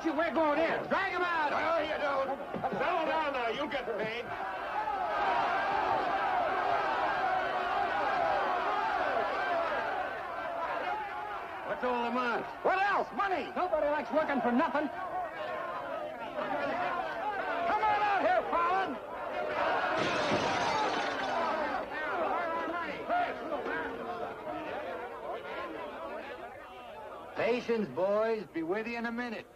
Frenchy, we're going in. Drag him out. No, you don't. Settle down now. You'll get paid. What's all the muss? What else? Money. Nobody likes working for nothing. Come on out here, Fallon. Patience, boys. Be with you in a minute.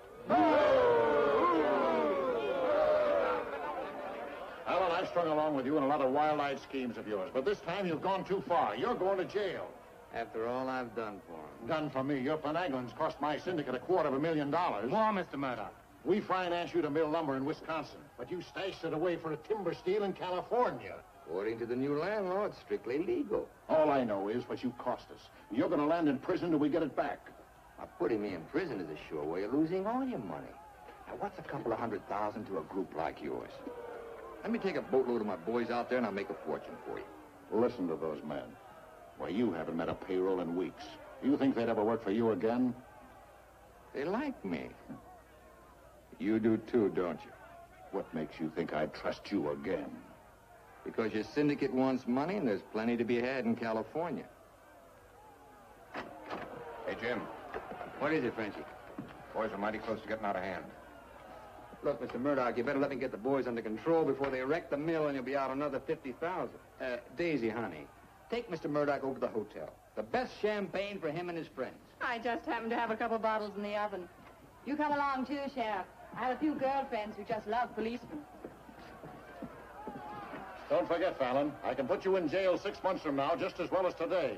Alan, I've strung along with you in a lot of wild-eyed schemes of yours, but this time you've gone too far. You're going to jail. After all I've done for him. Done for me. Your finagling's cost my syndicate $250,000. More, Mr. Murdoch. We financed you to mill lumber in Wisconsin, but you stashed it away for a timber steel in California. According to the new land law, it's strictly legal. All I know is what you cost us. You're going to land in prison till we get it back. Now, putting me in prison is a sure way of losing all your money. Now, what's a couple of $100,000 to a group like yours? Let me take a boatload of my boys out there and I'll make a fortune for you. Listen to those men. Why, you haven't met a payroll in weeks. You think they'd ever work for you again? They like me. You do too, don't you? What makes you think I'd trust you again? Because your syndicate wants money and there's plenty to be had in California. Hey, Jim. What is it, Frenchy? Boys are mighty close to getting out of hand. Look, Mr. Murdoch, you better let me get the boys under control before they wreck the mill and you'll be out another $50,000. Daisy, honey, take Mr. Murdoch over to the hotel. The best champagne for him and his friends. I just happen to have a couple bottles in the oven. You come along too, Sheriff. I have a few girlfriends who just love policemen. Don't forget, Fallon, I can put you in jail 6 months from now just as well as today.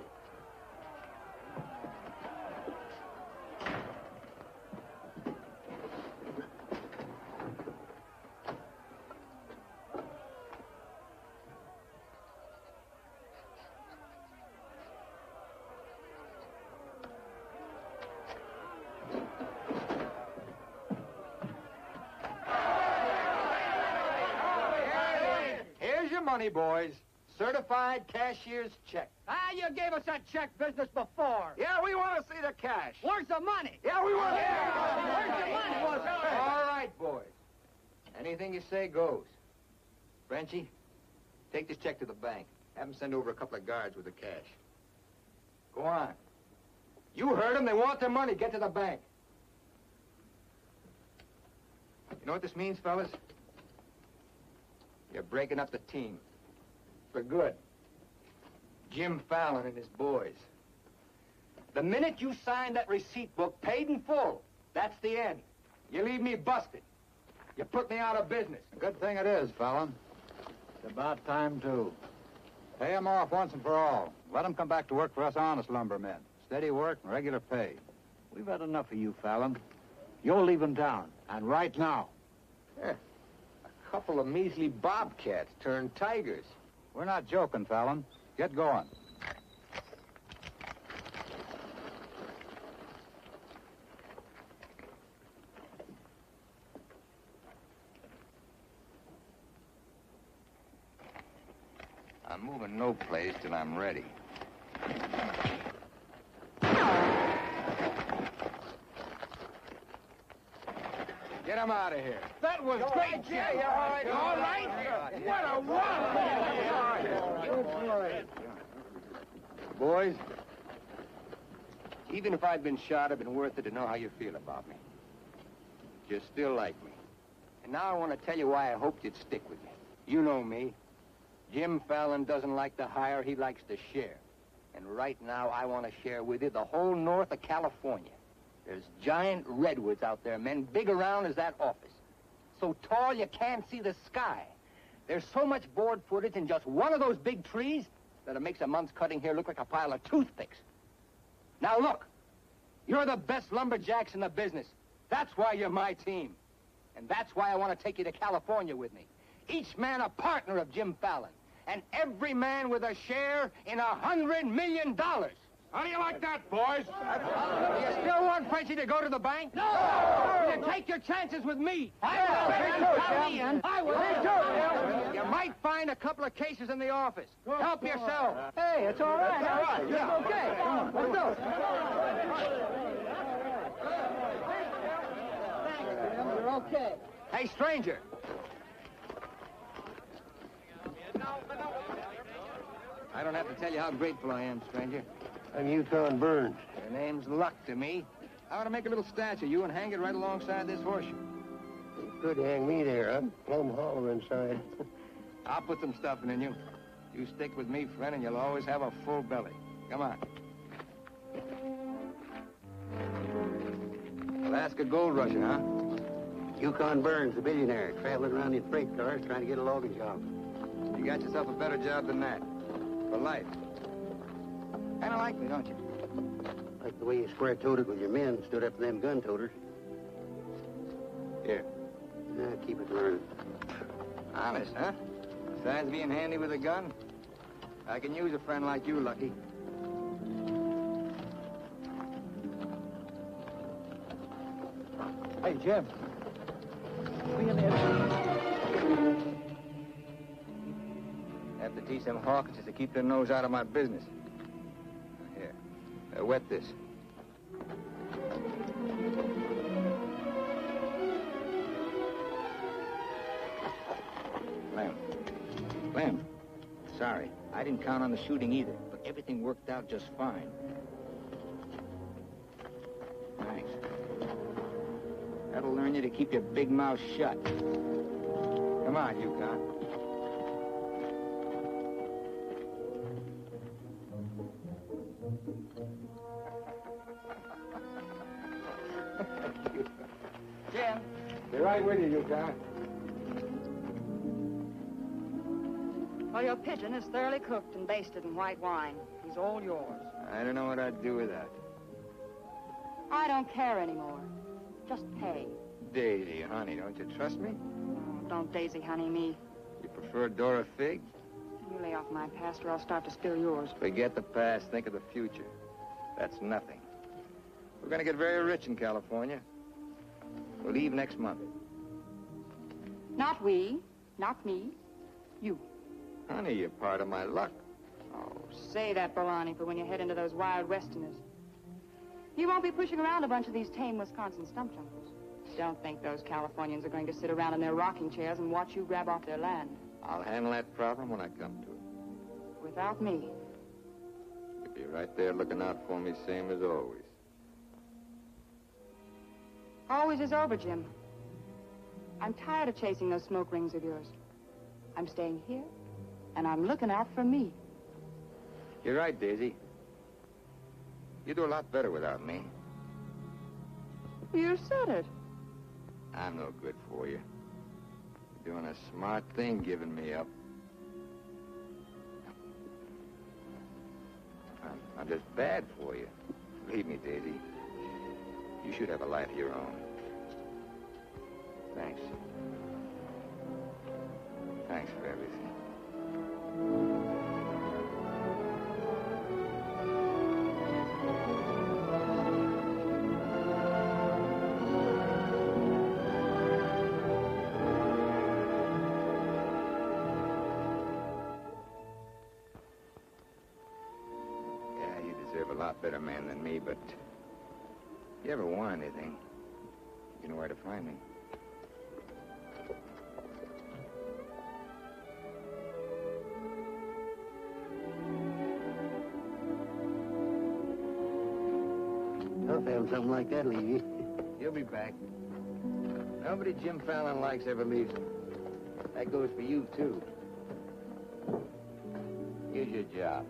Money, boys. Certified cashier's check. You gave us that check business before. Yeah, we want to see the cash. Where's the money? Yeah, we want to see Where's the money? All right, boys. Anything you say goes. Frenchy, take this check to the bank. Have them send over a couple of guards with the cash. Go on. You heard them. They want their money. Get to the bank. You know what this means, fellas? You're breaking up the team. For good. Jim Fallon and his boys. The minute you sign that receipt book, paid in full, that's the end. You leave me busted. You put me out of business. Good thing it is, Fallon. It's about time, too. Pay him off once and for all. Let him come back to work for us honest lumbermen. Steady work and regular pay. We've had enough of you, Fallon. You'll leave him down, and right now. Yeah. A couple of measly bobcats turned tigers. We're not joking, Fallon. Get going. I'm moving no place till I'm ready. Get him out of here. That was great, Jim. All right. All right. What a one! Boys, even if I'd been shot, it'd been worth it to know how you feel about me. You still like me. And now I want to tell you why I hoped you'd stick with me. You know me. Jim Fallon doesn't like to hire, he likes to share. And right now, I want to share with you the whole north of California. There's giant redwoods out there, men, big around as that office. So tall you can't see the sky. There's so much board footage in just one of those big trees that it makes a month's cutting here look like a pile of toothpicks. Now look, you're the best lumberjacks in the business. That's why you're my team. And that's why I want to take you to California with me. Each man a partner of Jim Fallon. And every man with a share in $100 million. How do you like that, boys? Do you still want Frenchy to go to the bank? No! Then take your chances with me. I will. You might find a couple of cases in the office. Help yourself. Hey, it's all right. All right. It's okay. Come on. Let's go. You're okay. Hey, stranger. I don't have to tell you how grateful I am, stranger. I'm Yukon Burns. Your name's Luck to me. I ought to make a little statue of you and hang it right alongside this horseshoe. You could hang me there. I'm plumb hollow inside. I'll put some stuffing in you. You stick with me, friend, and you'll always have a full belly. Come on. Alaska gold rusher, huh? Yukon Burns, the billionaire, traveling around in freight cars trying to get a logging job. You got yourself a better job than that. For life. Kind of like me, don't you? Like the way you square-toed with your men, stood up to them gun-toters. Here. Keep it learning. Honest, huh? Besides being handy with a gun, I can use a friend like you, Lucky. Hey, Jim. We in there. Have to teach them hawkers to keep their nose out of my business. Here. Wet this. Clem. Sorry. I didn't count on the shooting either, but everything worked out just fine. Thanks. That'll learn you to keep your big mouth shut. Come on, Yukon. Jim. Be right with you, Yukon. Well, your pigeon is thoroughly cooked and basted in white wine. He's all yours. I don't know what I'd do with that. I don't care anymore. Just pay. Daisy, honey, don't you trust me? Oh, don't daisy honey me. You prefer Dora Fig? You lay off my past or I'll start to spill yours. Forget the past, think of the future. That's nothing. We're going to get very rich in California. We'll leave next month. Not we, not me, you. Honey, you're part of my luck. Oh, say that baloney for when you head into those wild westerners. You won't be pushing around a bunch of these tame Wisconsin stump jumpers. Don't think those Californians are going to sit around in their rocking chairs and watch you grab off their land. I'll handle that problem when I come to it. Without me. You'll be right there looking out for me, same as always. Always is over, Jim. I'm tired of chasing those smoke rings of yours. I'm staying here, and I'm looking out for me. You're right, Daisy. You do a lot better without me. You said it. I'm no good for you. You're doing a smart thing giving me up. I'm just bad for you. Believe me, Daisy. You should have a life of your own. Thanks. Thanks for everything. A lot better man than me, but if you ever want anything, you know where to find me. Tough having something like that leave you. You'll be back. Nobody Jim Fallon likes ever leaves him. That goes for you, too. Here's your job.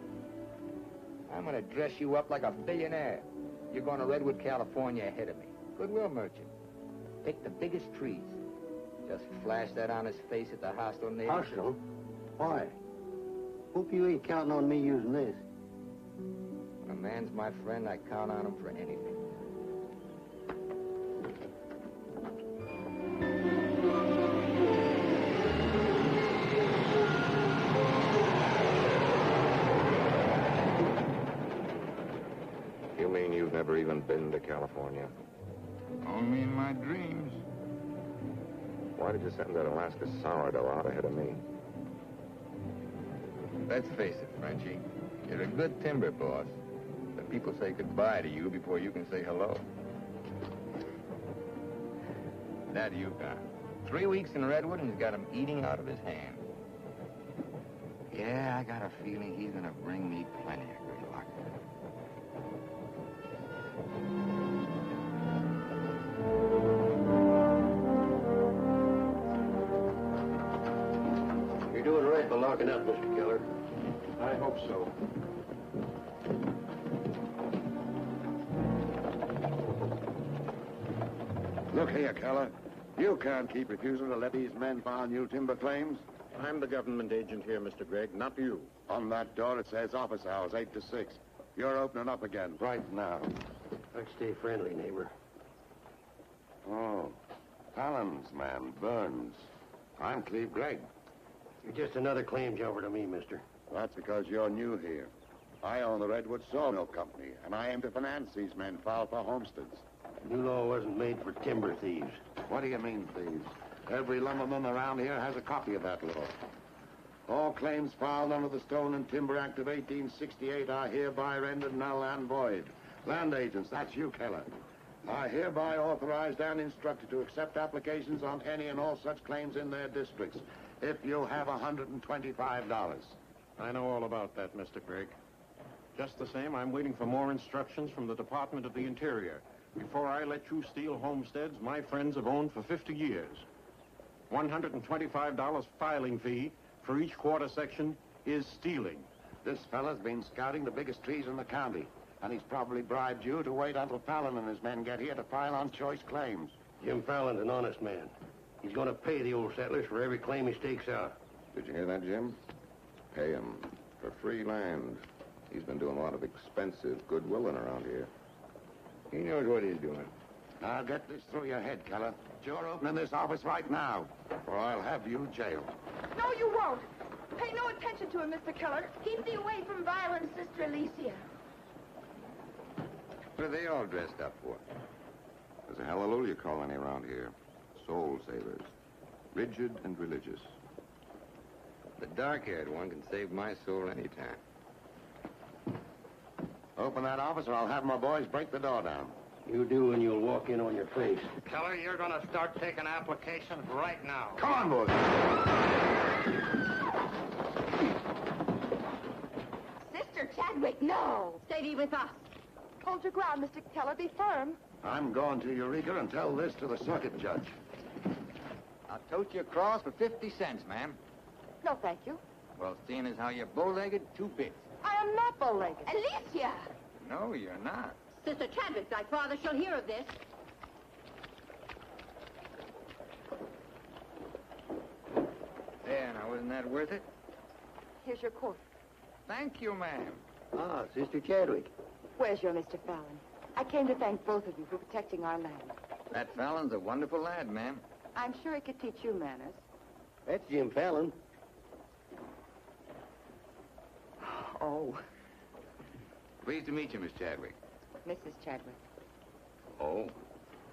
I'm going to dress you up like a billionaire. You're going to Redwood, California ahead of me. Goodwill merchant. Pick the biggest trees. Just flash that on his face at the hostel near. Hostel? Why? Hope you ain't counting on me using this. When a man's my friend, I count on him for anything. You mean you've never even been to California? Only in my dreams. Why did you send that Alaska sourdough out ahead of me? Let's face it, Frenchie. You're a good timber boss. But people say goodbye to you before you can say hello. That Yukon. 3 weeks in Redwood, and he's got him eating out of his hand. Yeah, I got a feeling he's gonna bring me plenty of good luck. You're doing right by locking up, Mr. Keller. I hope so. Look here, Keller. You can't keep refusing to let these men file new timber claims. I'm the government agent here, Mr. Gregg, not you. On that door, it says office hours, 8 to 6. You're opening up again right now. Let's stay friendly, neighbor. Oh, Fallon's man, Burns. I'm Cleve Gregg. You're just another claim jumper to me, mister. That's because you're new here. I own the Redwood Sawmill Company, and I aim to finance these men filed for homesteads. New law wasn't made for timber thieves. What do you mean, thieves? Every lumberman around here has a copy of that law. All claims filed under the Stone and Timber Act of 1868 are hereby rendered null and void. Land agents, that's you, Keller, are hereby authorized and instructed to accept applications on any and all such claims in their districts if you have $125. I know all about that, Mr. Gregg. Just the same, I'm waiting for more instructions from the Department of the Interior before I let you steal homesteads my friends have owned for 50 years. $125 filing fee for each quarter section is stealing. This fella's been scouting the biggest trees in the county, and he's probably bribed you to wait until Fallon and his men get here to file on choice claims. Jim Fallon's an honest man. He's going to pay the old settlers for every claim he stakes out. Did you hear that, Jim? Pay him for free land. He's been doing a lot of expensive goodwilling around here. He knows what he's doing. Now get this through your head, Keller. You're opening this office right now, or I'll have you jailed. No, you won't. Pay no attention to him, Mr. Keller. Keep thee away from violence, Sister Alicia. What are they all dressed up for? There's a hallelujah colony around here. Soul savers. Rigid and religious. The dark-haired one can save my soul anytime. Open that office, or I'll have my boys break the door down. You do, and you'll walk in on your face. Keller, you're going to start taking applications right now. Come on, boys. Sister Chadwick, no. Stay thee with us. Hold your ground, Mr. Keller. Be firm. I'm going to Eureka and tell this to the circuit judge. I'll tote you across for 50 cents, ma'am. No, thank you. Well, seeing as how you're bow-legged, 2 bits. I am not bow-legged. Alicia! No, you're not. Sister Chadwick, thy father shall hear of this. There, now, wasn't that worth it? Here's your coat. Thank you, ma'am. Ah, Sister Chadwick. Where's your Mr. Fallon? I came to thank both of you for protecting our land. That Fallon's a wonderful lad, ma'am. I'm sure he could teach you manners. That's Jim Fallon. Oh, Pleased to meet you, Miss Chadwick. Mrs. Chadwick. Oh?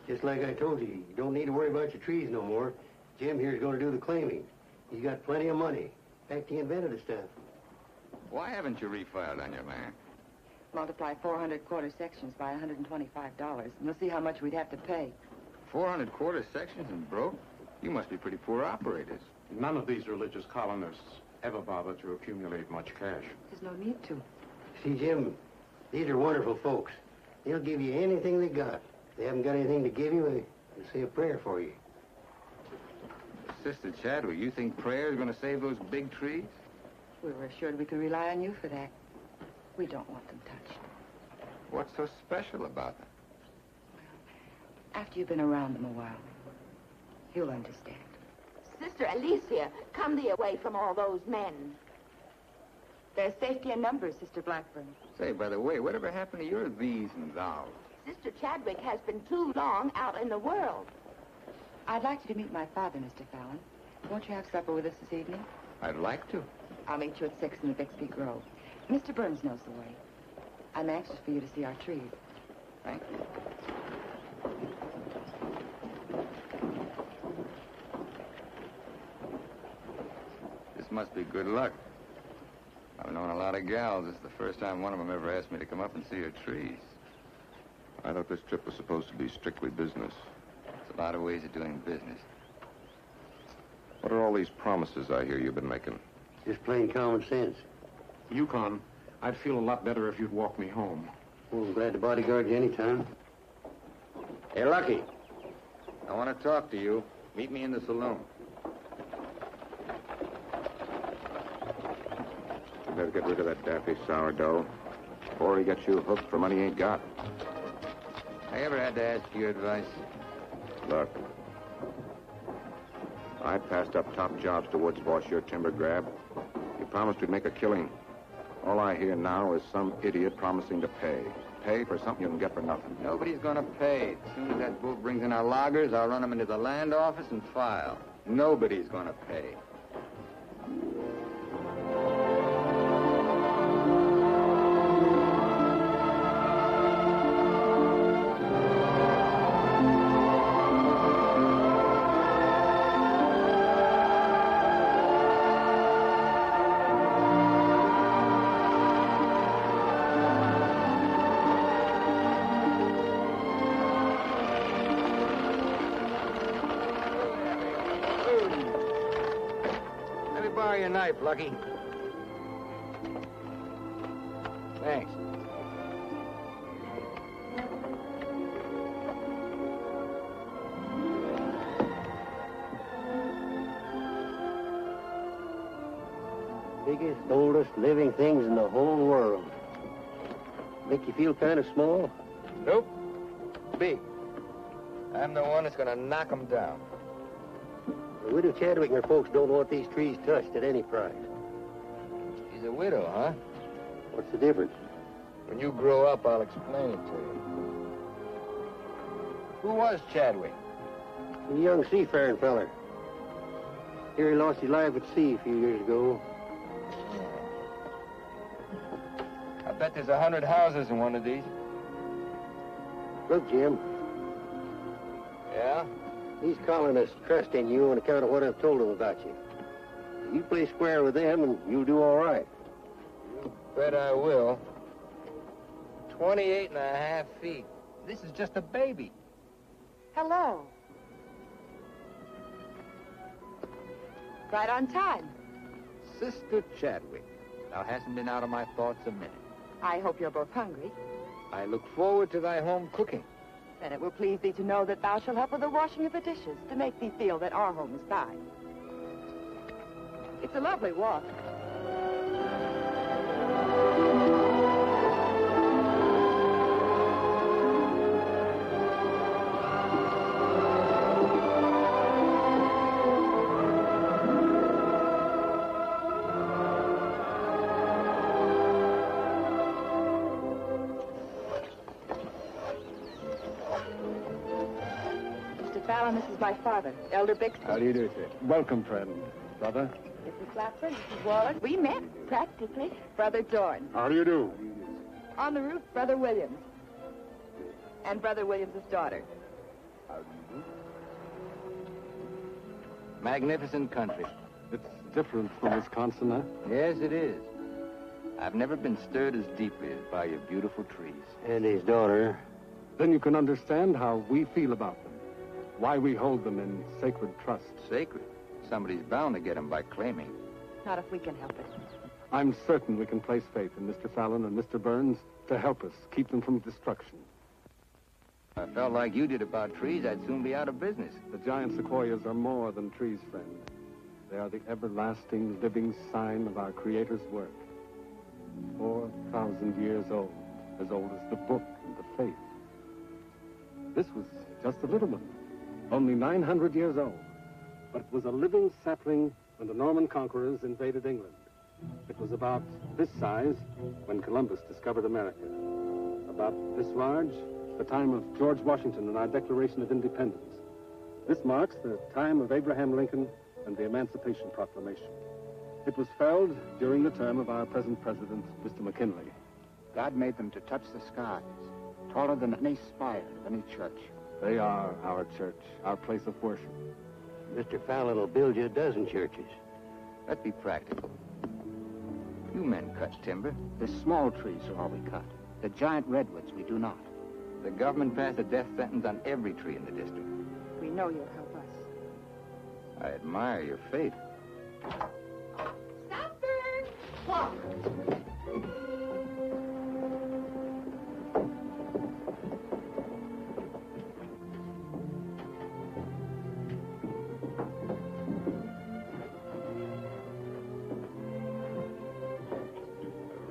Just like I told you, you don't need to worry about your trees no more. Jim here's going to do the claiming. He's got plenty of money. In fact, he invented the stuff. Why haven't you refiled on your land? Multiply 400 quarter sections by $125, and you'll see how much we'd have to pay. 400 quarter sections and broke? You must be pretty poor operators. None of these religious colonists ever bother to accumulate much cash. There's no need to. See, Jim, these are wonderful folks. They'll give you anything they got. If they haven't got anything to give you, they'll say a prayer for you. Sister Chadwick, you think prayer is going to save those big trees? We were assured we could rely on you for that. We don't want them touched. What's so special about them? After you've been around them a while, you'll understand. Sister Alicia, come thee away from all those men. There's safety in numbers, Sister Blackburn. Say, by the way, whatever happened to your these and thous? Sister Chadwick has been too long out in the world. I'd like you to meet my father, Mr. Fallon. Won't you have supper with us this evening? I'd like to. I'll meet you at 6 in the Bixby Grove. Mr. Burns knows the way. I'm anxious for you to see our trees. Thank you. This must be good luck. I've known a lot of gals. This is the first time one of them ever asked me to come up and see her trees. I thought this trip was supposed to be strictly business. a lot of ways of doing business. What are all these promises I hear you've been making? Just plain common sense. Yukon, I'd feel a lot better if you'd walk me home. Well, I'm glad to bodyguard you anytime. Hey, Lucky. I want to talk to you. Meet me in the saloon. You better get rid of that daffy sourdough before he gets you hooked for money he ain't got. I ever had to ask your advice? Look, I passed up top jobs to Woods boss your timber grab. You promised we'd make a killing. All I hear now is some idiot promising to pay. Pay for something you can get for nothing. Nobody's going to pay. As soon as that bull brings in our loggers, I'll run them into the land office and file. Nobody's going to pay. Borrow your knife, Lucky. Thanks. Biggest, oldest living things in the whole world. Make you feel kind of small? Nope. Big. I'm the one that's going to knock them down. The widow Chadwick and her folks don't want these trees touched at any price. She's a widow, huh? What's the difference? When you grow up, I'll explain it to you. Who was Chadwick? A young seafaring feller. Here he lost his life at sea a few years ago. I bet there's 100 houses in one of these. Look, Jim, Yeah? these colonists trust in you on account of what I've told them about you. You play square with them, and you'll do all right. Bet I will. 28 and a half feet. This is just a baby. Hello. Right on time. Sister Chadwick. Thou hasn't been out of my thoughts a minute. I hope you're both hungry. I look forward to thy home cooking. Then it will please thee to know that thou shalt help with the washing of the dishes to make thee feel that our home is thine. It's a lovely walk. This is my father, Elder Bixby. How do you do, sir? Welcome, friend. Brother? Mrs. Clapper, Mrs. Wallace. We met, practically. Brother Dorn. How do you do? On the roof, Brother Williams. And Brother Williams' daughter. How do you do? Magnificent country. It's different from Wisconsin, huh? Yes, it is. I've never been stirred as deeply as by your beautiful trees. And his daughter. Then you can understand how we feel about them. Why we hold them in sacred trust. Sacred. Somebody's bound to get them by claiming. Not if we can help it. I'm certain we can place faith in Mr. Fallon and Mr. Burns to help us keep them from destruction. If I felt like you did about trees, I'd soon be out of business. The giant sequoias are more than trees, friend. They are the everlasting, living sign of our Creator's work. 4,000 years old as the book and the faith. This was just a little one, only 900 years old. But it was a living sapling when the Norman conquerors invaded England. It was about this size when Columbus discovered America. About this large, the time of George Washington and our Declaration of Independence. This marks the time of Abraham Lincoln and the Emancipation Proclamation. It was felled during the term of our present president, Mr. McKinley. God made them to touch the skies, taller than any spire of any church. They are our church, our place of worship. Mr. Fallon will build you a dozen churches. Let's be practical. You men cut timber. The small trees are all we cut. The giant redwoods we do not. The government passed a death sentence on every tree in the district. We know you'll help us. I admire your faith. Supper! Walk.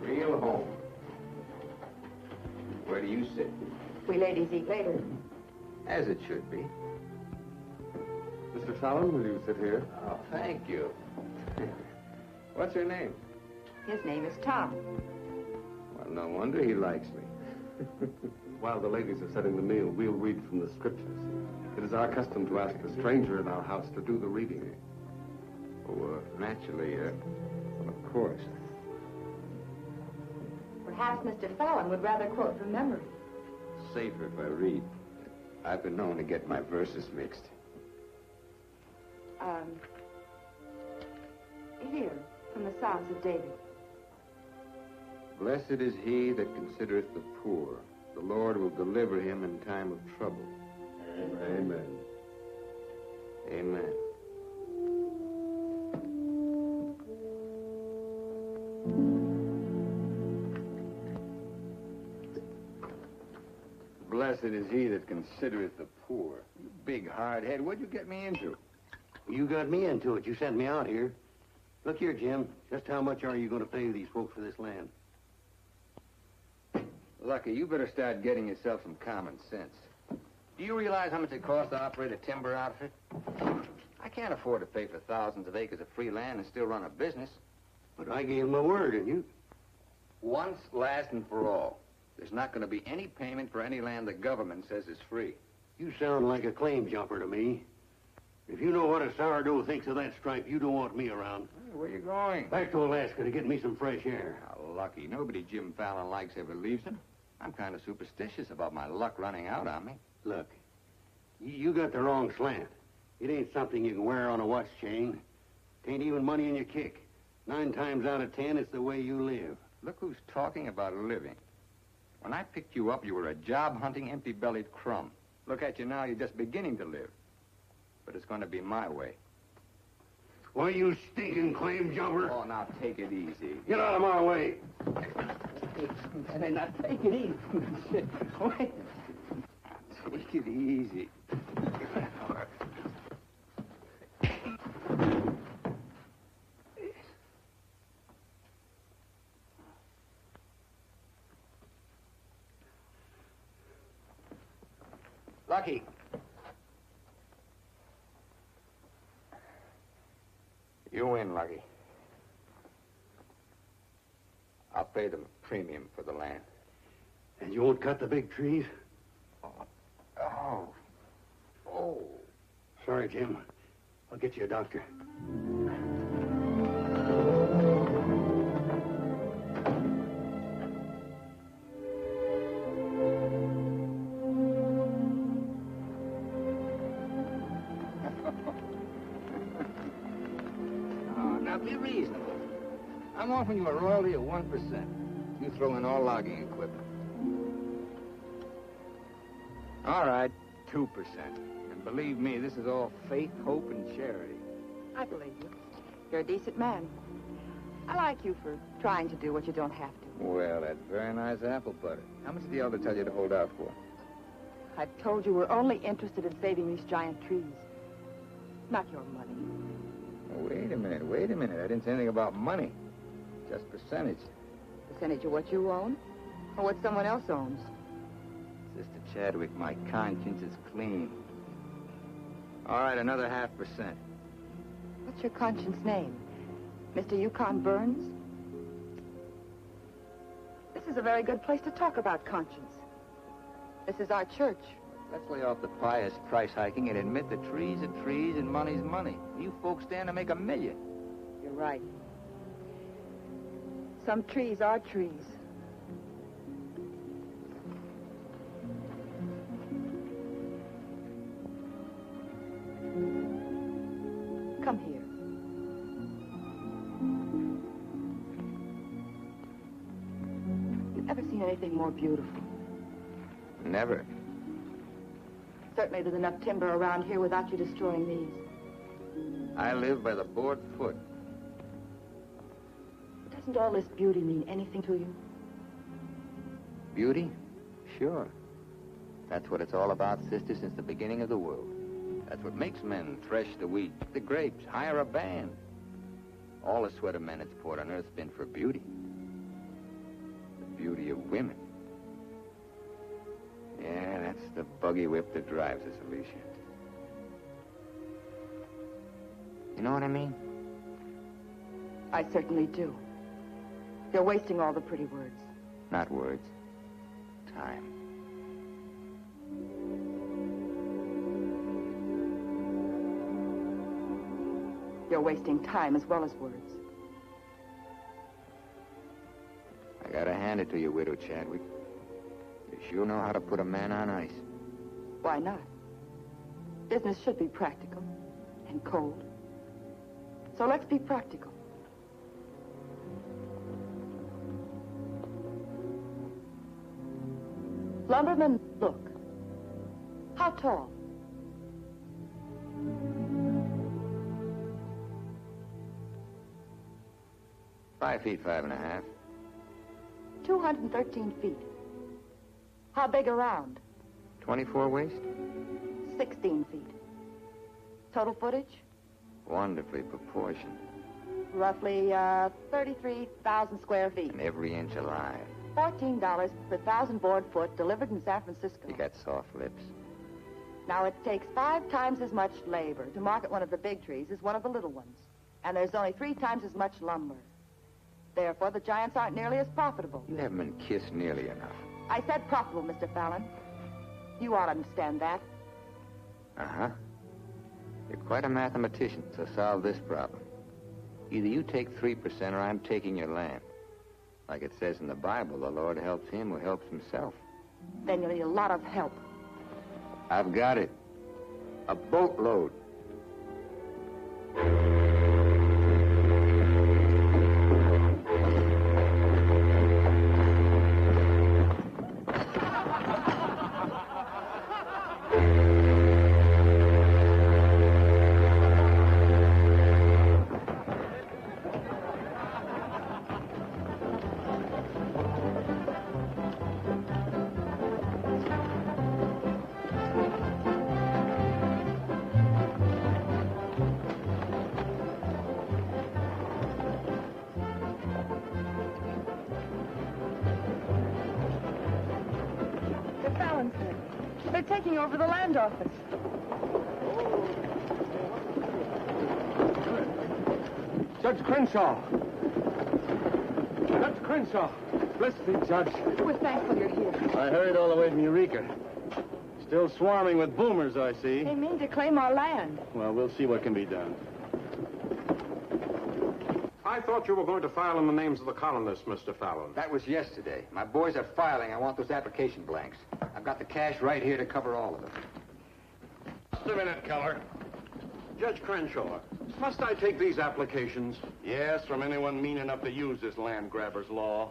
A real home. Where do you sit? We ladies eat later. As it should be. Mr. Fallon, will you sit here? Oh, thank you. What's your name? His name is Tom. Well, no wonder he likes me. While the ladies are setting the meal, we'll read from the scriptures. It is our custom to ask a stranger in our house to do the reading. Oh, naturally, of course. Perhaps Mr. Fallon would rather quote from memory. Safer if I read. I've been known to get my verses mixed. Here, from the Psalms of David. Blessed is he that considereth the poor. The Lord will deliver him in time of trouble. Amen. Amen. Blessed is he that considereth the poor. You big hard head, what'd you get me into? You got me into it. You sent me out here. Look here, Jim. Just how much are you going to pay these folks for this land? Lucky, you better start getting yourself some common sense. Do you realize how much it costs to operate a timber outfit? I can't afford to pay for thousands of acres of free land and still run a business. But I gave my word, and you... Once, last, and for all. There's not going to be any payment for any land the government says is free. You sound like a claim jumper to me. If you know what a sourdough thinks of that stripe, you don't want me around. Hey, where you going? Back to Alaska to get me some fresh air. How lucky. Nobody Jim Fallon likes ever leaves him. I'm kind of superstitious about my luck running out on me. Look, you got the wrong slant. It ain't something you can wear on a watch chain. It ain't even money in your kick. 9 times out of 10, it's the way you live. Look who's talking about living. When I picked you up, you were a job-hunting, empty-bellied crumb. Look at you now, you're just beginning to live. But it's going to be my way. Why, you stinking claim jumper? Oh, now take it easy. Get out of my way. Hey, now take it easy. Wait. Take it easy. Lucky. You win, Lucky. I'll pay the premium for the land. And you won't cut the big trees? Oh. Oh. Sorry, Jim. I'll get you a doctor. Now, be reasonable. I'm offering you a royalty of 1%. You throw in all logging equipment. All right, 2%. And believe me, this is all faith, hope, and charity. I believe you. You're a decent man. I like you for trying to do what you don't have to. Well, that's very nice apple butter. How much did the elder tell you to hold out for? I've told you we're only interested in saving these giant trees. Not your money. Wait a minute. I didn't say anything about money. Just percentage. Percentage of what you own? Or what someone else owns? Sister Chadwick, my conscience is clean. All right, another 0.5%. What's your conscience name? Mr. Yukon Burns? This is a very good place to talk about conscience. This is our church. Let's lay off the pious price hiking and admit that trees are trees and money's money. You folks stand to make $1 million. You're right. Some trees are trees. Come here. You've never seen anything more beautiful. Never. Certainly there's enough timber around here without you destroying these. I live by the board foot. Doesn't all this beauty mean anything to you? Beauty? Sure. That's what it's all about, sister, since the beginning of the world. That's what makes men thresh the wheat, the grapes, hire a band. All the sweat of men that's poured on earth's been for beauty. The beauty of women. Yeah, that's the buggy whip that drives us, Alicia. You know what I mean? I certainly do. You're wasting all the pretty words. Not words. Time. You're wasting time as well as words. I gotta hand it to you, Widow Chadwick. You sure know how to put a man on ice. Why not? Business should be practical and cold. So let's be practical. Lumberman, look. How tall? Five feet, 5.5. 213 feet. How big around? 24 waist? 16 feet. Total footage? Wonderfully proportioned. Roughly 33,000 square feet. And every inch alive. $14 per 1,000 board foot delivered in San Francisco. You got soft lips. Now, it takes 5 times as much labor to market one of the big trees as one of the little ones. And there's only 3 times as much lumber. Therefore, the giants aren't nearly as profitable. You haven't been kissed nearly enough. I said profitable, Mr. Fallon. You ought to understand that. Uh-huh. You're quite a mathematician, so solve this problem. Either you take 3% or I'm taking your land. Like it says in the Bible, the Lord helps him who helps himself. Then you'll need a lot of help. I've got it. A boatload. They're taking over the land office. Judge Crenshaw. Judge Crenshaw. Bless thee, Judge. We're thankful you're here. I hurried all the way from Eureka. Still swarming with boomers, I see. They mean to claim our land. Well, we'll see what can be done. I thought you were going to file in the names of the colonists, Mr. Fallon. That was yesterday. My boys are filing. I want those application blanks. I've got the cash right here to cover all of them. Just a minute, Keller. Judge Crenshaw, must I take these applications? Yes, from anyone mean enough to use this land grabber's law.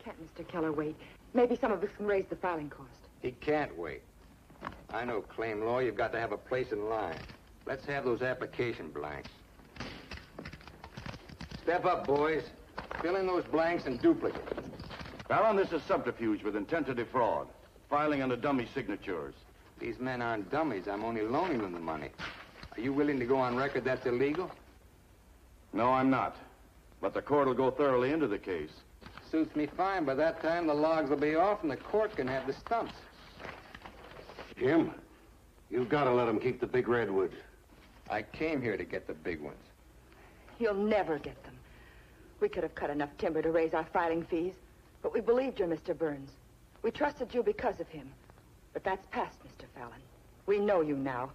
Can't Mr. Keller wait? Maybe some of us can raise the filing cost. He can't wait. I know claim law. You've got to have a place in line. Let's have those application blanks. Step up, boys. Fill in those blanks and duplicate. Fallon, this is subterfuge with intent to defraud. Filing under dummy signatures. These men aren't dummies. I'm only loaning them the money. Are you willing to go on record that's illegal? No, I'm not. But the court will go thoroughly into the case. Suits me fine. By that time, the logs will be off and the court can have the stumps. Jim, you've got to let them keep the big redwoods. I came here to get the big ones. You'll never get them. We could have cut enough timber to raise our filing fees, but we believed you, Mr. Burns. We trusted you because of him. But that's past, Mr. Fallon. We know you now.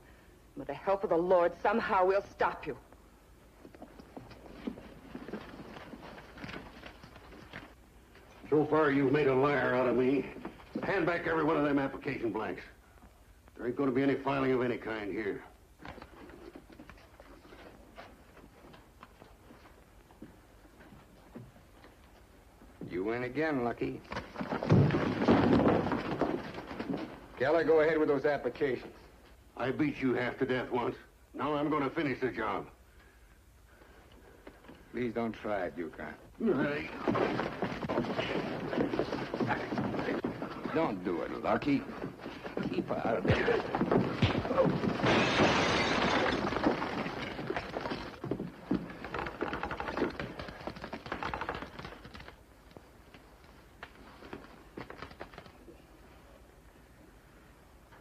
With the help of the Lord, somehow we'll stop you. So far, you've made a liar out of me. Hand back every one of them application blanks. There ain't going to be any filing of any kind here. You win again, Lucky. Keller, go ahead with those applications. I beat you half to death once. Now I'm going to finish the job. Please don't try it, Yukon. Hey. Don't do it, Lucky. Keep out of there.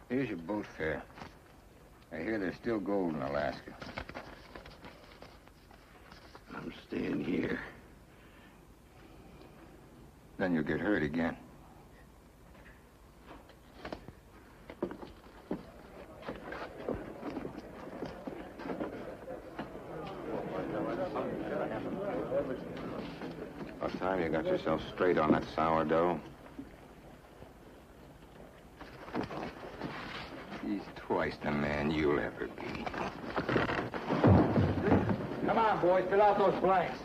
Here's your boat fare. I hear there's still gold in Alaska. I'm staying here. Then you'll get hurt again. About time you got yourself straight on that sourdough. He's twice the man you'll ever be. Come on, boys, fill out those blanks.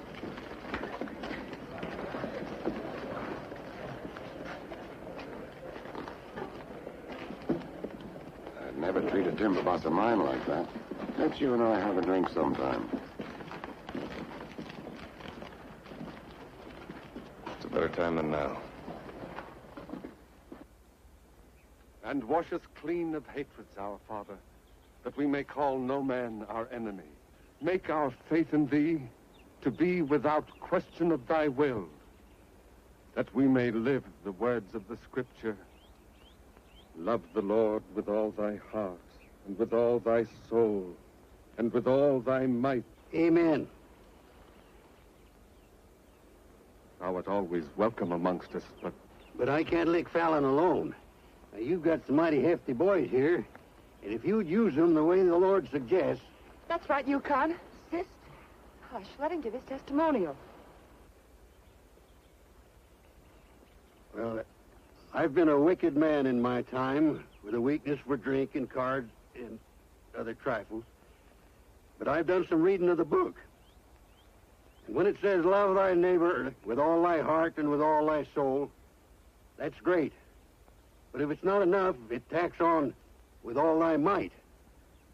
I'd never treat a timber boss of mine like that. Let's you and I have a drink sometime. It's a better time than now. And wash us clean of hatreds, our Father, that we may call no man our enemy. Make our faith in thee to be without question of thy will, that we may live the words of the Scripture. Love the Lord with all thy heart, and with all thy soul, and with all thy might. Amen. Thou art always welcome amongst us, But I can't lick Fallon alone. Now, you've got some mighty hefty boys here, and if you'd use them the way the Lord suggests... That's right, Yukon. Assist. Hush, let him give his testimonial. Well, I've been a wicked man in my time, with a weakness for drink and cards and other trifles. But I've done some reading of the book. And when it says, love thy neighbor with all thy heart and with all thy soul, that's great. But if it's not enough, it tacks on with all thy might.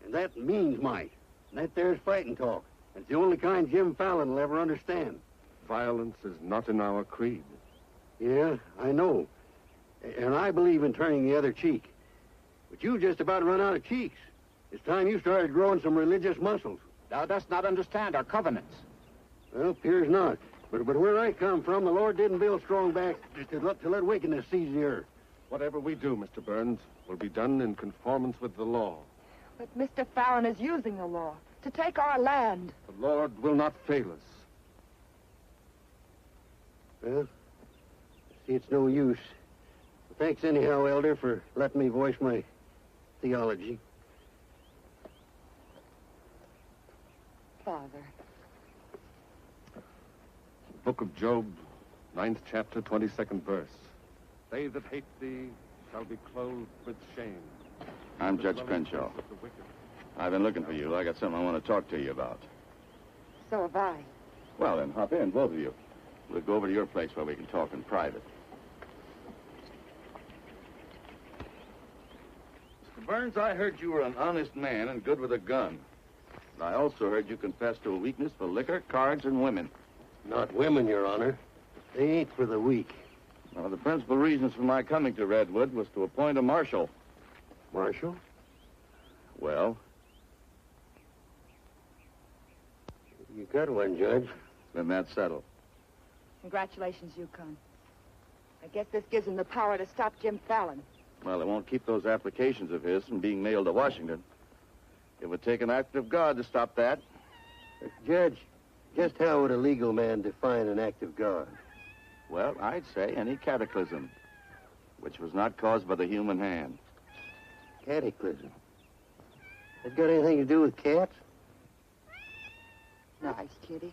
And that means might. And that there's fighting talk. It's the only kind Jim Fallon will ever understand. violence is not in our creed. Yeah, I know. And I believe in turning the other cheek. But you just about run out of cheeks. It's time you started growing some religious muscles. Thou dost not understand our covenants. Well, appears not. But where I come from, the Lord didn't build strong back to let wickedness seize the earth. Whatever we do, Mr. Burns, will be done in conformance with the law. But Mr. Fallon is using the law to take our land. The Lord will not fail us. Well, see, it's no use. Thanks anyhow, Elder, for letting me voice my theology. Father. Book of Job, 9th chapter, 22nd verse. They that hate thee shall be clothed with shame. I'm Judge Crenshaw. I've been looking for you. I got something I want to talk to you about. So have I. Well, then, hop in, both of you. We'll go over to your place where we can talk in private. Mr. Burns, I heard you were an honest man and good with a gun. And I also heard you confess to a weakness for liquor, cards, and women. Not women, Your Honor. They ain't for the weak. One of the principal reasons for my coming to Redwood was to appoint a marshal. Marshal? Well, You got one, Judge. then that's settled. Congratulations, Yukon. I guess this gives him the power to stop Jim Fallon. Well, it won't keep those applications of his from being mailed to Washington. It would take an act of God to stop that. Judge, just how would a legal man define an act of God? Well, I'd say any cataclysm which was not caused by the human hand. Cataclysm. That got anything to do with cats? Nice, kitty.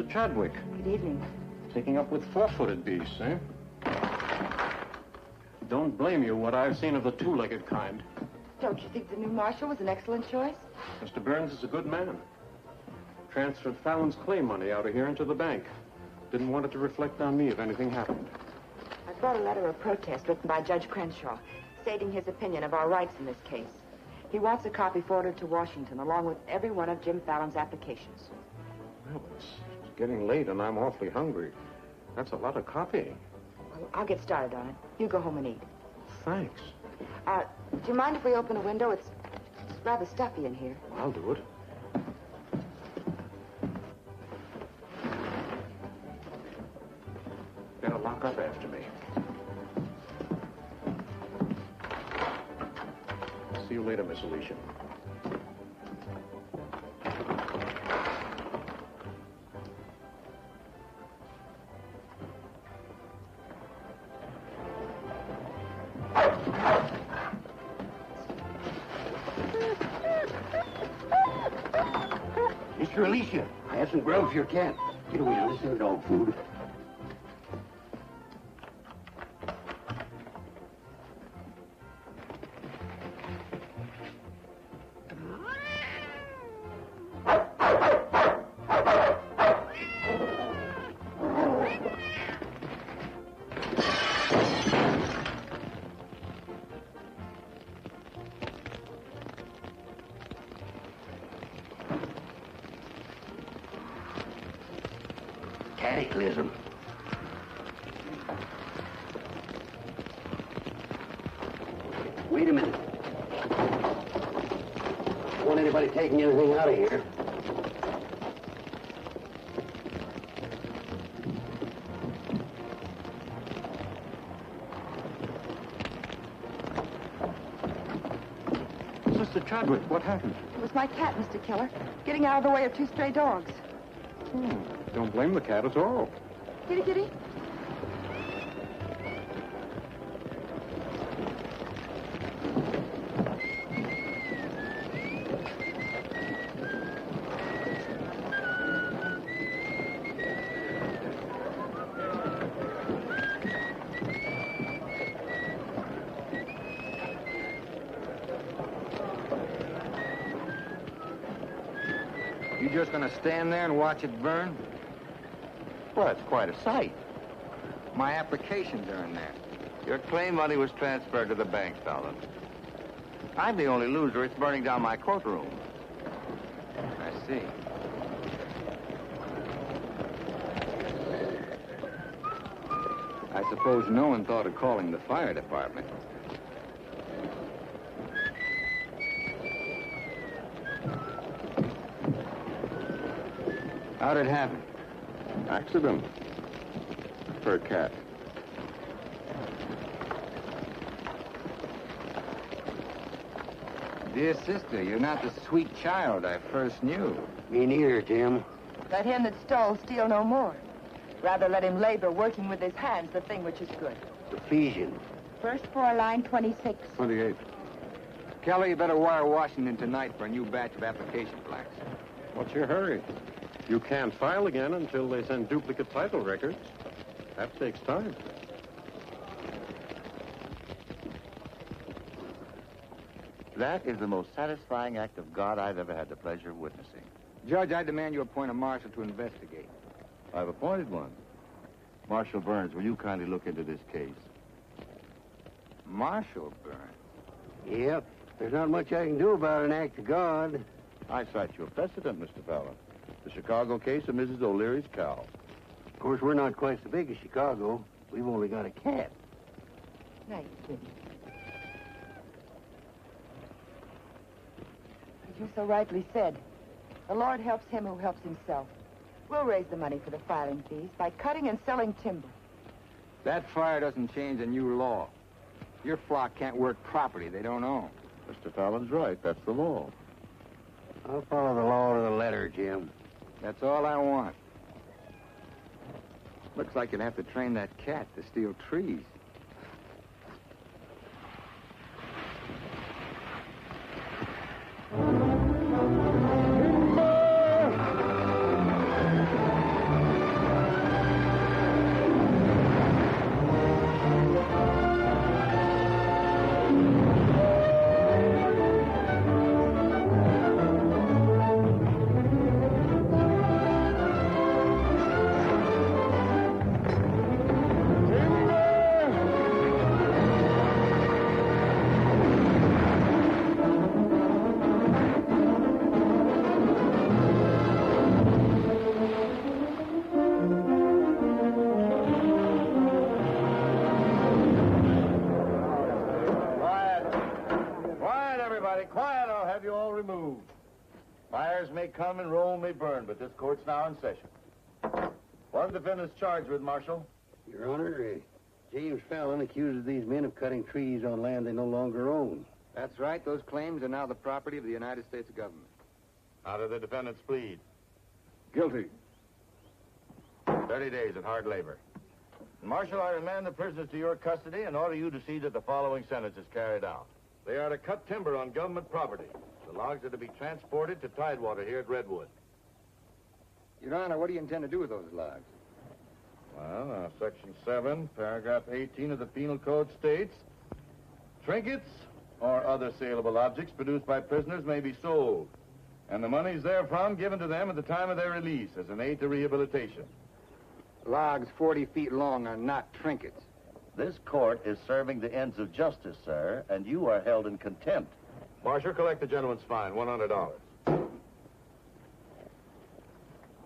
Sister Chadwick. Good evening. Taking up with four-footed beasts, eh? Don't blame you what I've seen of the two-legged kind. Don't you think the new marshal was an excellent choice? Mr. Burns is a good man. Transferred Fallon's claim money out of here into the bank. Didn't want it to reflect on me if anything happened. I brought a letter of protest written by Judge Crenshaw, stating his opinion of our rights in this case. He wants a copy forwarded to Washington, along with every one of Jim Fallon's applications. Well, it's getting late and I'm awfully hungry. That's a lot of copying. Well, I'll get started on it. You go home and eat. Thanks. Do you mind if we open a window? It's rather stuffy in here. I'll do it. Better lock up after me. See you later, Miss Alicia. Mr. Alicia, I have some grub for your cat. Get away now, this isn't dog food. Cataclysm. Wait a minute. Don't want anybody taking anything out of here. Sister Chadwick, what happened? It was my cat, Mr. Keller, getting out of the way of two stray dogs. Don't blame the cat at all. Kitty, kitty. You just gonna stand there and watch it burn? Well, it's quite a sight. My applications are in there. Your claim money was transferred to the bank, Fallon. I'm the only loser. It's burning down my courtroom. I see. I suppose no one thought of calling the fire department. How'd it happen? Accident. For a cat. Dear sister, you're not the sweet child I first knew. Me neither, Tim. Let him that stole steal no more. Rather let him labor, working with his hands, the thing which is good. Ephesians. First floor, line 26. 28. Kelly, you better wire Washington tonight for a new batch of application blanks. What's your hurry? You can't file again until they send duplicate title records. That takes time. That is the most satisfying act of God I've ever had the pleasure of witnessing. Judge, I demand you appoint a marshal to investigate. I've appointed one. Marshal Burns, will you kindly look into this case? Marshal Burns? Yep. There's not much I can do about an act of God. I cite your precedent, Mr. Fallon. The Chicago case of Mrs. O'Leary's cow. Of course, we're not quite so big as Chicago. We've only got a cat. Nice, kitty. As you so rightly said, the Lord helps him who helps himself. We'll raise the money for the filing fees by cutting and selling timber. That fire doesn't change a new law. Your flock can't work property they don't own. Mr. Fallon's right. That's the law. I'll follow the law to the letter, Jim. That's all I want. Looks like you'd have to train that cat to steal trees. removed. Fires may come and Rome may burn, but this court's now in session. What are the defendants charged with, Marshal? Your Honor, James Fallon accuses these men of cutting trees on land they no longer own. That's right. Those claims are now the property of the United States government. How do the defendants plead? Guilty. 30 days of hard labor. Marshal, I remand the prisoners to your custody and order you to see that the following sentence is carried out. They are to cut timber on government property. The logs are to be transported to Tidewater here at Redwood. Your Honor, what do you intend to do with those logs? Well, Section 7, Paragraph 18 of the Penal Code states, trinkets or other saleable objects produced by prisoners may be sold, and the monies therefrom given to them at the time of their release as an aid to rehabilitation. Logs 40 feet long are not trinkets. This court is serving the ends of justice, sir, and you are held in contempt. Marshal, collect the gentleman's fine, $100.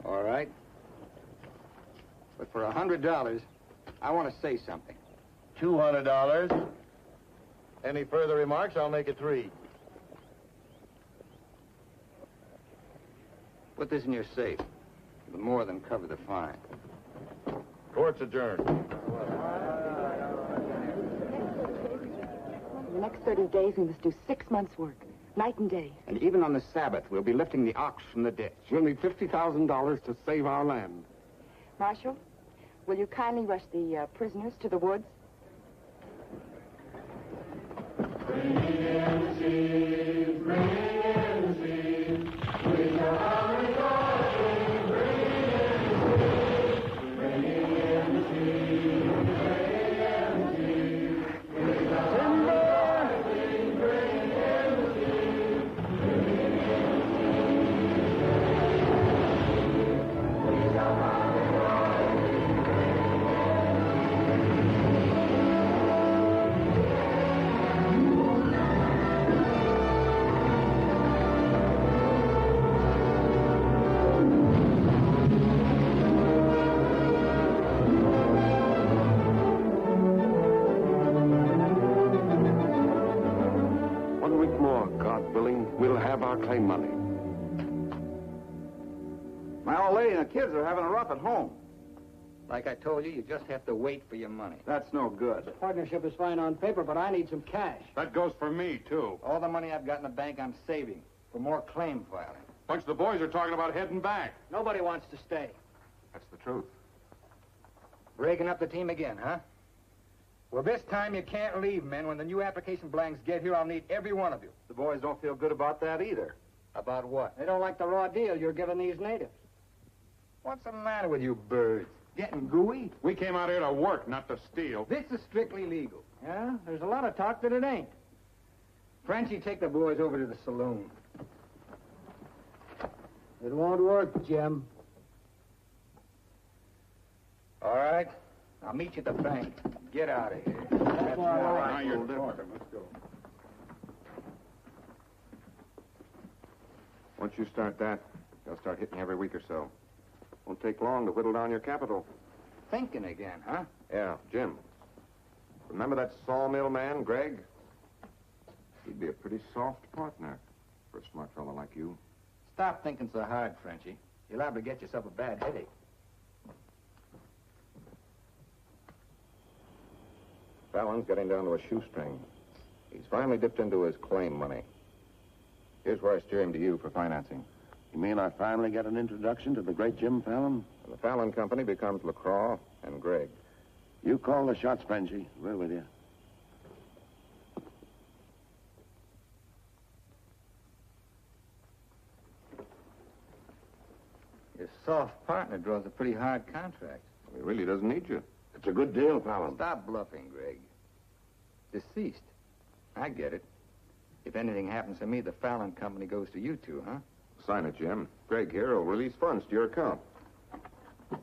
All right. But for $100, I want to say something. $200. Any further remarks, I'll make it 3. Put this in your safe. It'll more than cover the fine. Court's adjourned. In the next 30 days, we must do 6 months' work, night and day. And even on the Sabbath, we'll be lifting the ox from the ditch. We'll need $50,000 to save our land. Marshal, will you kindly rush the prisoners to the woods? Claim money. My old lady and the kids are having a rough at home. Like I told you, you just have to wait for your money. That's no good. Partnership is fine on paper, but I need some cash. That goes for me, too. All the money I've got in the bank, I'm saving for more claim filing. Bunch of the boys are talking about heading back. Nobody wants to stay. That's the truth. Breaking up the team again, huh? Well, this time you can't leave, men. When the new application blanks get here, I'll need every one of you. The boys don't feel good about that either. About what? They don't like the raw deal you're giving these natives. What's the matter with you birds? Getting gooey? We came out here to work, not to steal. This is strictly legal. Yeah, there's a lot of talk that it ain't. Frenchie, take the boys over to the saloon. It won't work, Jim. All right. I'll meet you at the bank. Get out of here. That's all right. Now you're talking. Let's go. Once you start that, they'll start hitting you every week or so. Won't take long to whittle down your capital. Thinking again, huh? Yeah, Jim. Remember that sawmill man, Greg? He'd be a pretty soft partner for a smart fellow like you. Stop thinking so hard, Frenchie. You're liable to get yourself a bad headache. Fallon's getting down to a shoestring. He's finally dipped into his claim money. Here's where I steer him to you for financing. You mean I finally get an introduction to the great Jim Fallon? And the Fallon Company becomes LaCroix and Gregg. You call the shots, Frenchie. We're with you. Your soft partner draws a pretty hard contract. He really doesn't need you. It's a good deal, Fallon. Stop bluffing, Greg. Deceased. I get it. If anything happens to me, the Fallon Company goes to you two, huh? Sign it, Jim. Greg here will release funds to your account.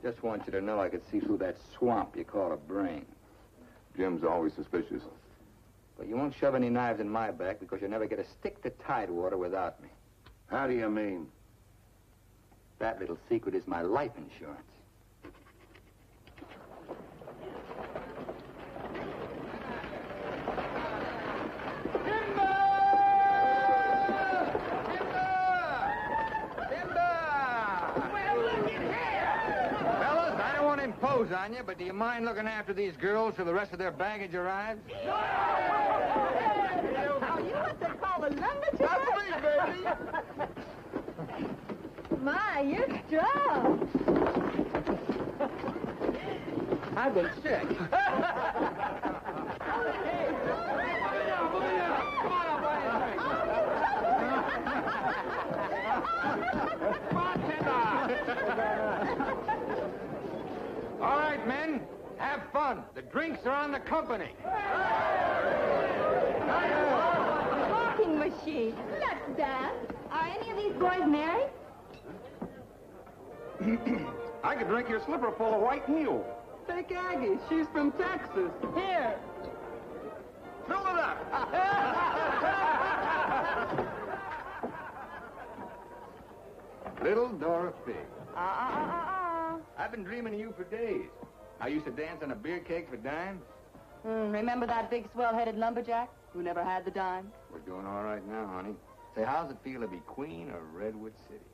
Just want you to know I could see through that swamp you call a brain. Jim's always suspicious. But you won't shove any knives in my back because you'll never get a stick to Tidewater without me. How do you mean? That little secret is my life insurance. nose on you, but do you mind looking after these girls till the rest of their baggage arrives? Are you what they call a lumberjack? That's me, baby. My, you're strong. I've been sick. All right, men, have fun. The drinks are on the company. Talking machine. Let's dance. Are any of these boys married? I could drink your slipper full of white heels. Take Aggie. She's from Texas. Here. Fill it up. Little Dora Fig. I've been dreaming of you for days. I used to dance on a beer cake for dime. Remember that big swell-headed lumberjack who never had the dime? We're doing all right now, honey. Say, how's it feel to be queen of Redwood City?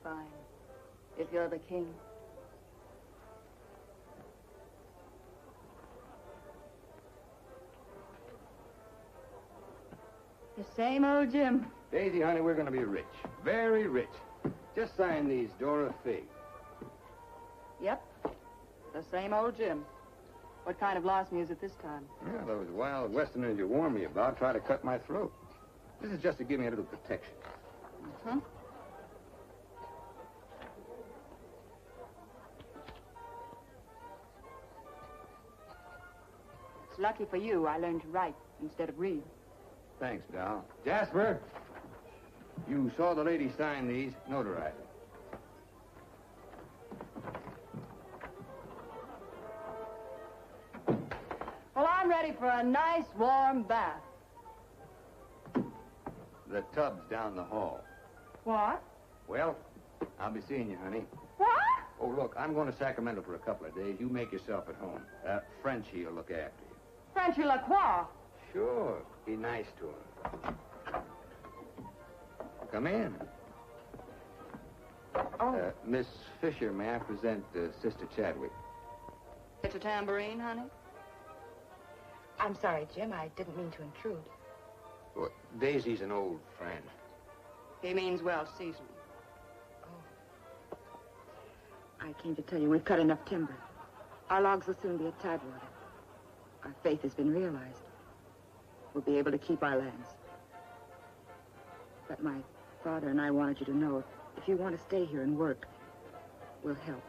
Fine. If you're the king. The same old Jim. Daisy, honey, we're going to be rich. Very rich. Just sign these, Dora Fig. Yep. The same old Jim. What kind of loss music this time? Yeah, those wild Westerners you warned me about try to cut my throat. This is just to give me a little protection. Mm-hmm. It's lucky for you I learned to write instead of read. Thanks, Doll. Jasper, you saw the lady sign these. Notarize it. Well, I'm ready for a nice warm bath. The tub's down the hall. What? Well, I'll be seeing you, honey. What? Oh, look, I'm going to Sacramento for a couple of days. You make yourself at home. Frenchie will look after you. Frenchy Lacroix. Sure. Be nice to him. Come in. Oh. Miss Fisher, may I present Sister Chadwick? Get your tambourine, honey? I'm sorry, Jim. I didn't mean to intrude. Well, Daisy's an old friend. He means well seasoned. I came to tell you we've cut enough timber. Our logs will soon be at Tidewater. Our faith has been realized. We'll be able to keep our lands. But my father and I wanted you to know if you want to stay here and work, we'll help.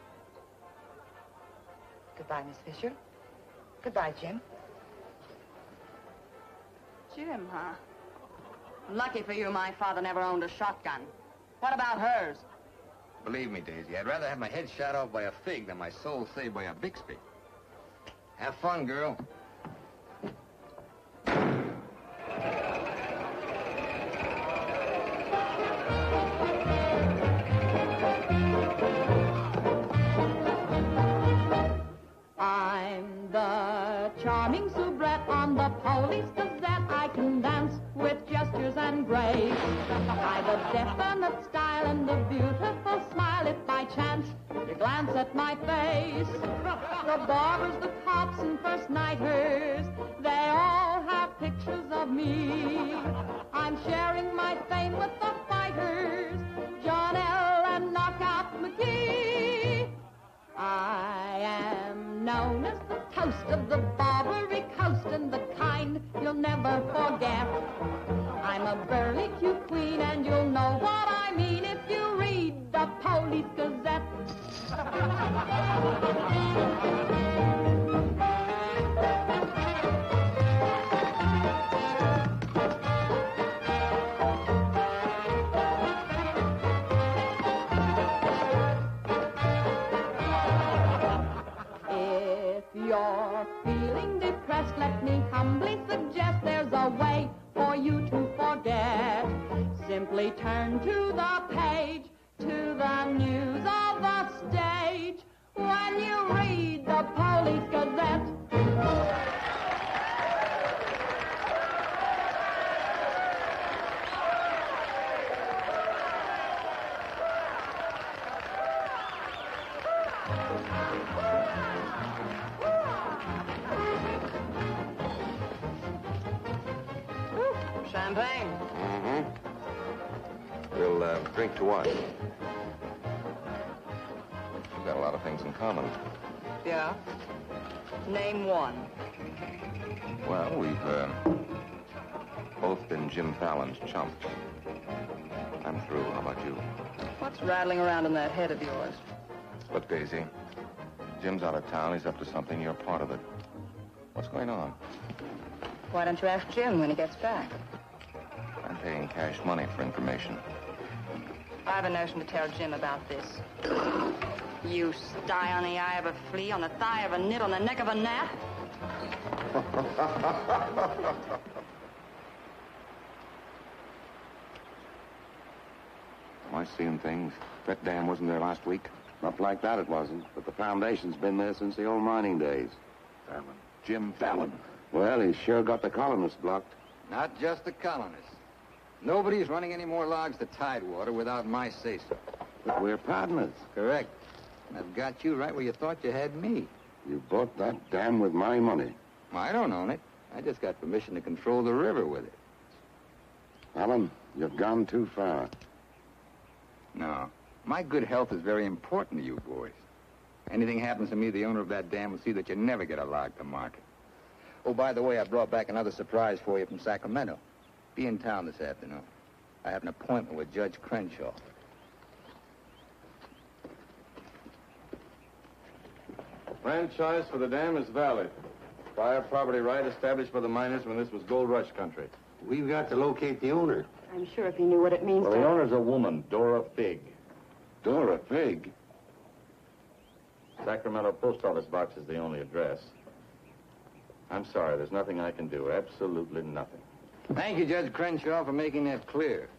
Goodbye, Miss Fisher. Goodbye, Jim. Jim, huh? Lucky for you, my father never owned a shotgun. What about hers? Believe me, Daisy, I'd rather have my head shot off by a fig than my soul saved by a Bixby. Have fun, girl. I'm the charming soubrette on the Police Gazette. I can dance with gestures and grace. I've a definite style and a beautiful smile. If by chance you glance at my face, the barbers, the cops, and first nighters, they all have pictures of me. I'm sharing my fame with the fighters, John L. and Knockout McGee. I am known as the toast of the Barbary Coast and the kind you'll never forget. I'm a burly cute queen and you'll know what I mean if you read the Police Gazette. You're feeling depressed, let me humbly suggest there's a way for you to forget. Simply turn to the page, to the news of the stage, when you read the Police Gazette. Champagne. Mm-hmm. We'll drink to what? We've got a lot of things in common. Yeah? Name one. Well, we've both been Jim Fallon's chumps. I'm through. How about you? What's rattling around in that head of yours? Look, Daisy, Jim's out of town. He's up to something. You're part of it. What's going on? Why don't you ask Jim when he gets back? I'm paying cash money for information. I have a notion to tell Jim about this. You sty on the eye of a flea, on the thigh of a nit, on the neck of a gnat. Am I seeing things? That dam wasn't there last week. Not like that it wasn't, but the foundation's been there since the old mining days. Fallon. Jim Fallon. Well, he's sure got the colonists blocked. Not just the colonists. Nobody's running any more logs to Tidewater without my say-so. But we're partners. Correct. And I've got you right where you thought you had me. You bought that dam with my money. I don't own it. I just got permission to control the river with it. Alan, you've gone too far. No. My good health is very important to you boys. Anything happens to me, the owner of that dam will see that you never get a log to market. Oh, by the way, I brought back another surprise for you from Sacramento. Be in town this afternoon. I have an appointment with Judge Crenshaw. Franchise for the dam is valid. Prior property right established by the miners when this was gold rush country. We've got to locate the owner. I'm sure if he knew what it means Well, the owner's a woman, Dora Fig. Dora Fig? Sacramento post office box is the only address. I'm sorry, there's nothing I can do. Absolutely nothing. Thank you, Judge Crenshaw, for making that clear.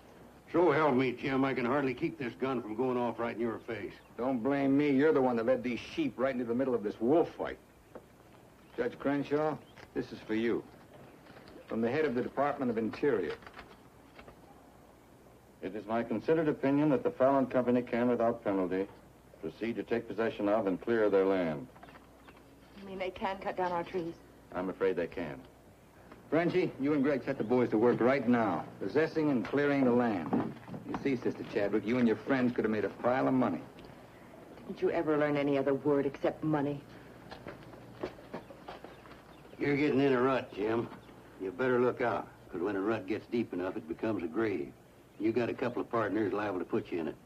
So help me, Jim, I can hardly keep this gun from going off right in your face. Don't blame me. You're the one that led these sheep right into the middle of this wolf fight. Judge Crenshaw, this is for you. From the head of the Department of Interior. It is my considered opinion that the Fallon Company can, without penalty, proceed to take possession of and clear their land. You mean they can cut down our trees? I'm afraid they can. Frenchie, you and Greg set the boys to work right now, possessing and clearing the land. You see, Sister Chadwick, you and your friends could have made a pile of money. Didn't you ever learn any other word except money? You're getting in a rut, Jim. You better look out, because when a rut gets deep enough, it becomes a grave. You got a couple of partners liable to put you in it.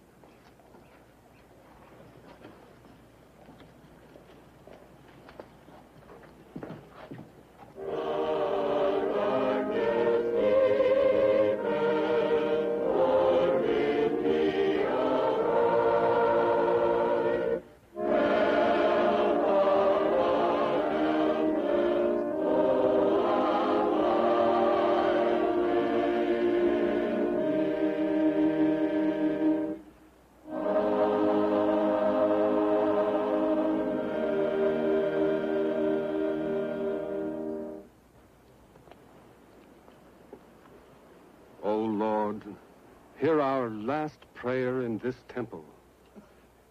Hear our last prayer in this temple.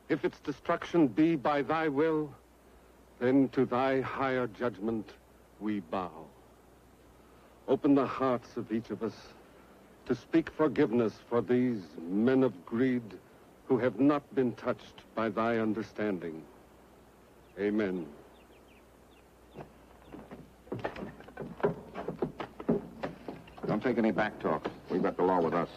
If its destruction be by thy will, then to thy higher judgment we bow. Open the hearts of each of us to speak forgiveness for these men of greed who have not been touched by thy understanding. Amen. Don't take any back talk. We've got the law with us.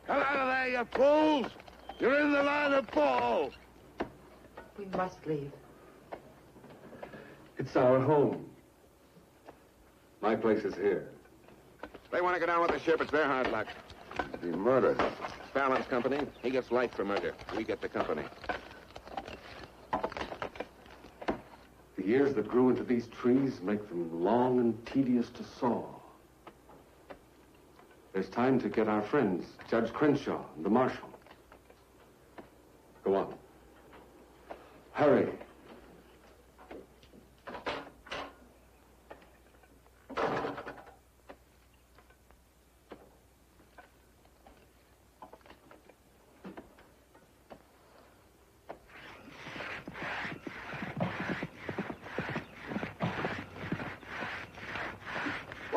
Come out of there, you fools! You're in the line of fall! We must leave. It's our home. My place is here. They want to go down with the ship. It's their hard luck. Be murdered. Fallon's company. He gets life for murder. We get the company. The years that grew into these trees make them long and tedious to saw. There's time to get our friends, Judge Crenshaw and the marshal. Go on. Hurry.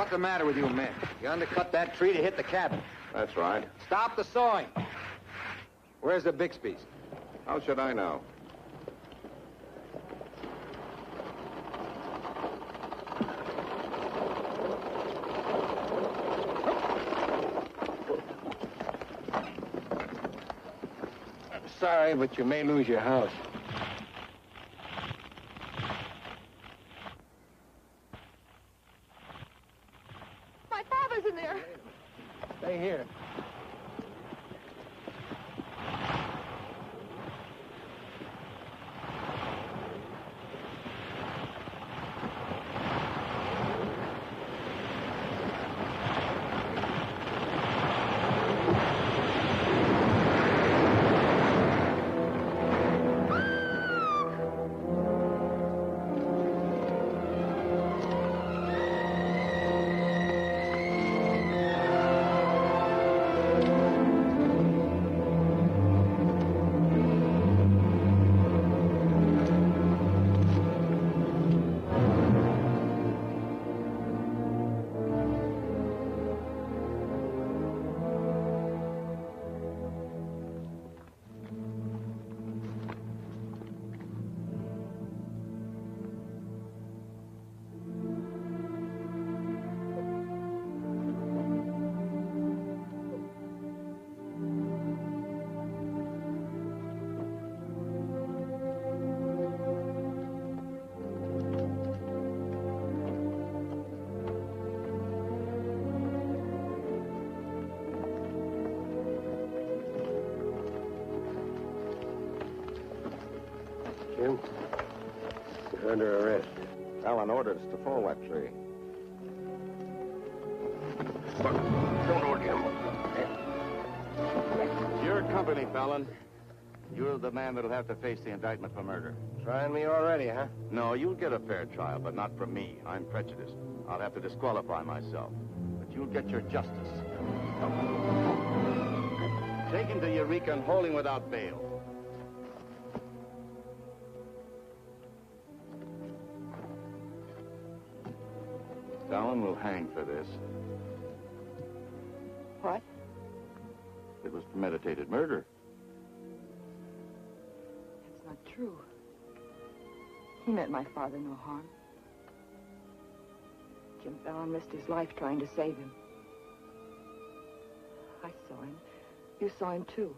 What's the matter with you men? You undercut that tree to hit the cabin. That's right. Stop the sawing. Where's the Bixby's? How should I know? Sorry, but you may lose your house. My father's in there. Stay here. Jim, you're under arrest. Alan ordered us to fall that tree. Don't hold him. Your company, Fallon. You're the man that'll have to face the indictment for murder. Trying me already, huh? No, you'll get a fair trial, but not from me. I'm prejudiced. I'll have to disqualify myself. But you'll get your justice. Take him to Eureka and hold him without bail. Fallon will hang for this. What? It was premeditated murder. That's not true. He meant my father no harm. Jim Fallon risked his life trying to save him. I saw him. You saw him, too.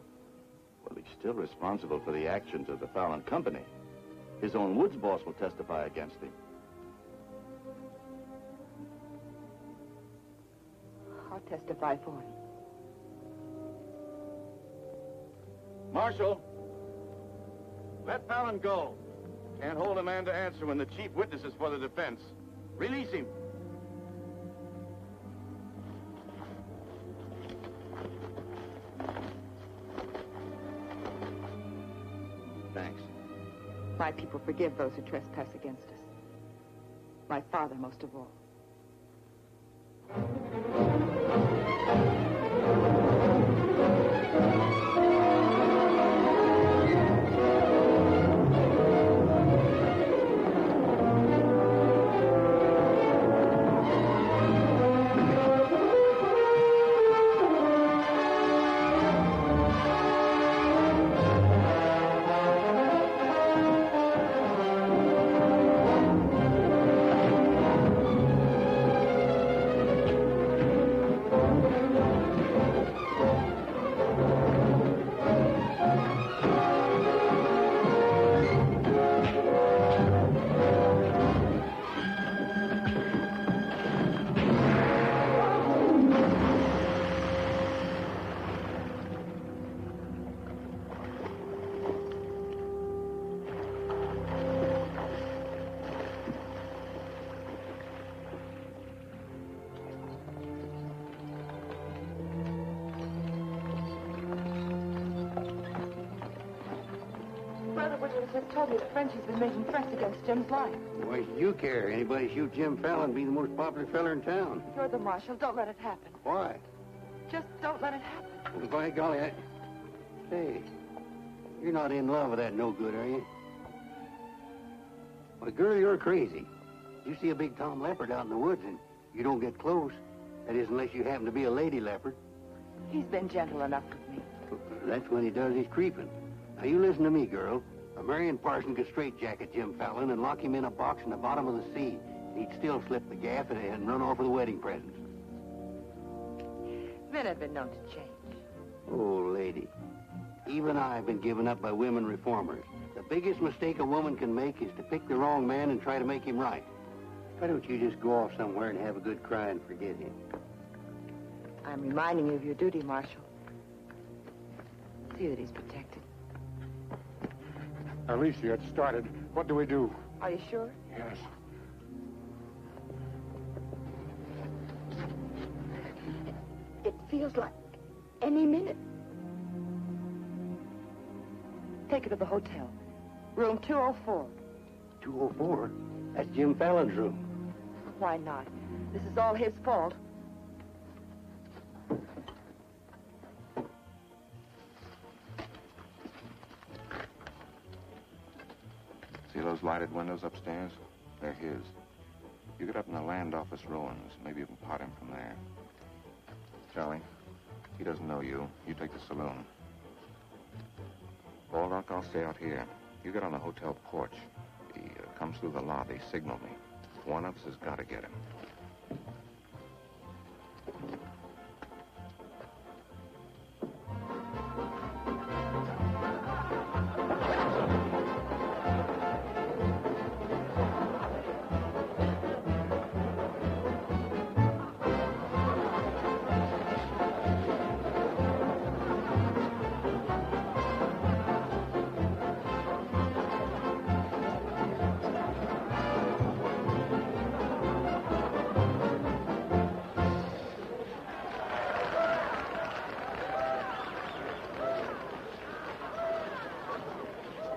Well, he's still responsible for the actions of the Fallon Company. His own Woods boss will testify against him. I'll testify for him. Marshal, let Fallon go. Can't hold a man to answer when the chief witness is for the defense. Release him. Thanks. My people forgive those who trespass against us. My father most of all. Just told me that Frenchie's been making threats against Jim's life. Why should you care? Anybody shoot Jim Fallon, be the most popular fella in town. You're the marshal. Don't let it happen. Why? Just don't let it happen. Well, by golly, Say, you're not in love with that no good, are you? Why, girl, you're crazy. You see a big tom leopard out in the woods, and You don't get close. That is, unless you happen to be a lady leopard. He's been gentle enough with me. That's when he does his creeping. Now, you listen to me, girl. A Marion Parson could straitjacket Jim Fallon and lock him in a box in the bottom of the sea. He'd still slip the gaff and run off with the wedding presents. Men have been known to change. Oh, lady. Even I've been given up by women reformers. The biggest mistake a woman can make is to pick the wrong man and try to make him right. Why don't you just go off somewhere and have a good cry and forget him? I'm reminding you of your duty, Marshal. See that he's protected. Alicia, it started. What do we do? Are you sure? Yes. It feels like any minute. Take her to the hotel. Room 204. 204? That's Jim Fallon's room. Why not? This is all his fault. See those lighted windows upstairs? They're his. You get up in the land office ruins. Maybe you can pot him from there. Charlie, he doesn't know you. You take the saloon. Baldock, I'll stay out here. You get on the hotel porch. He comes through the lobby. Signal me. One of us has got to get him.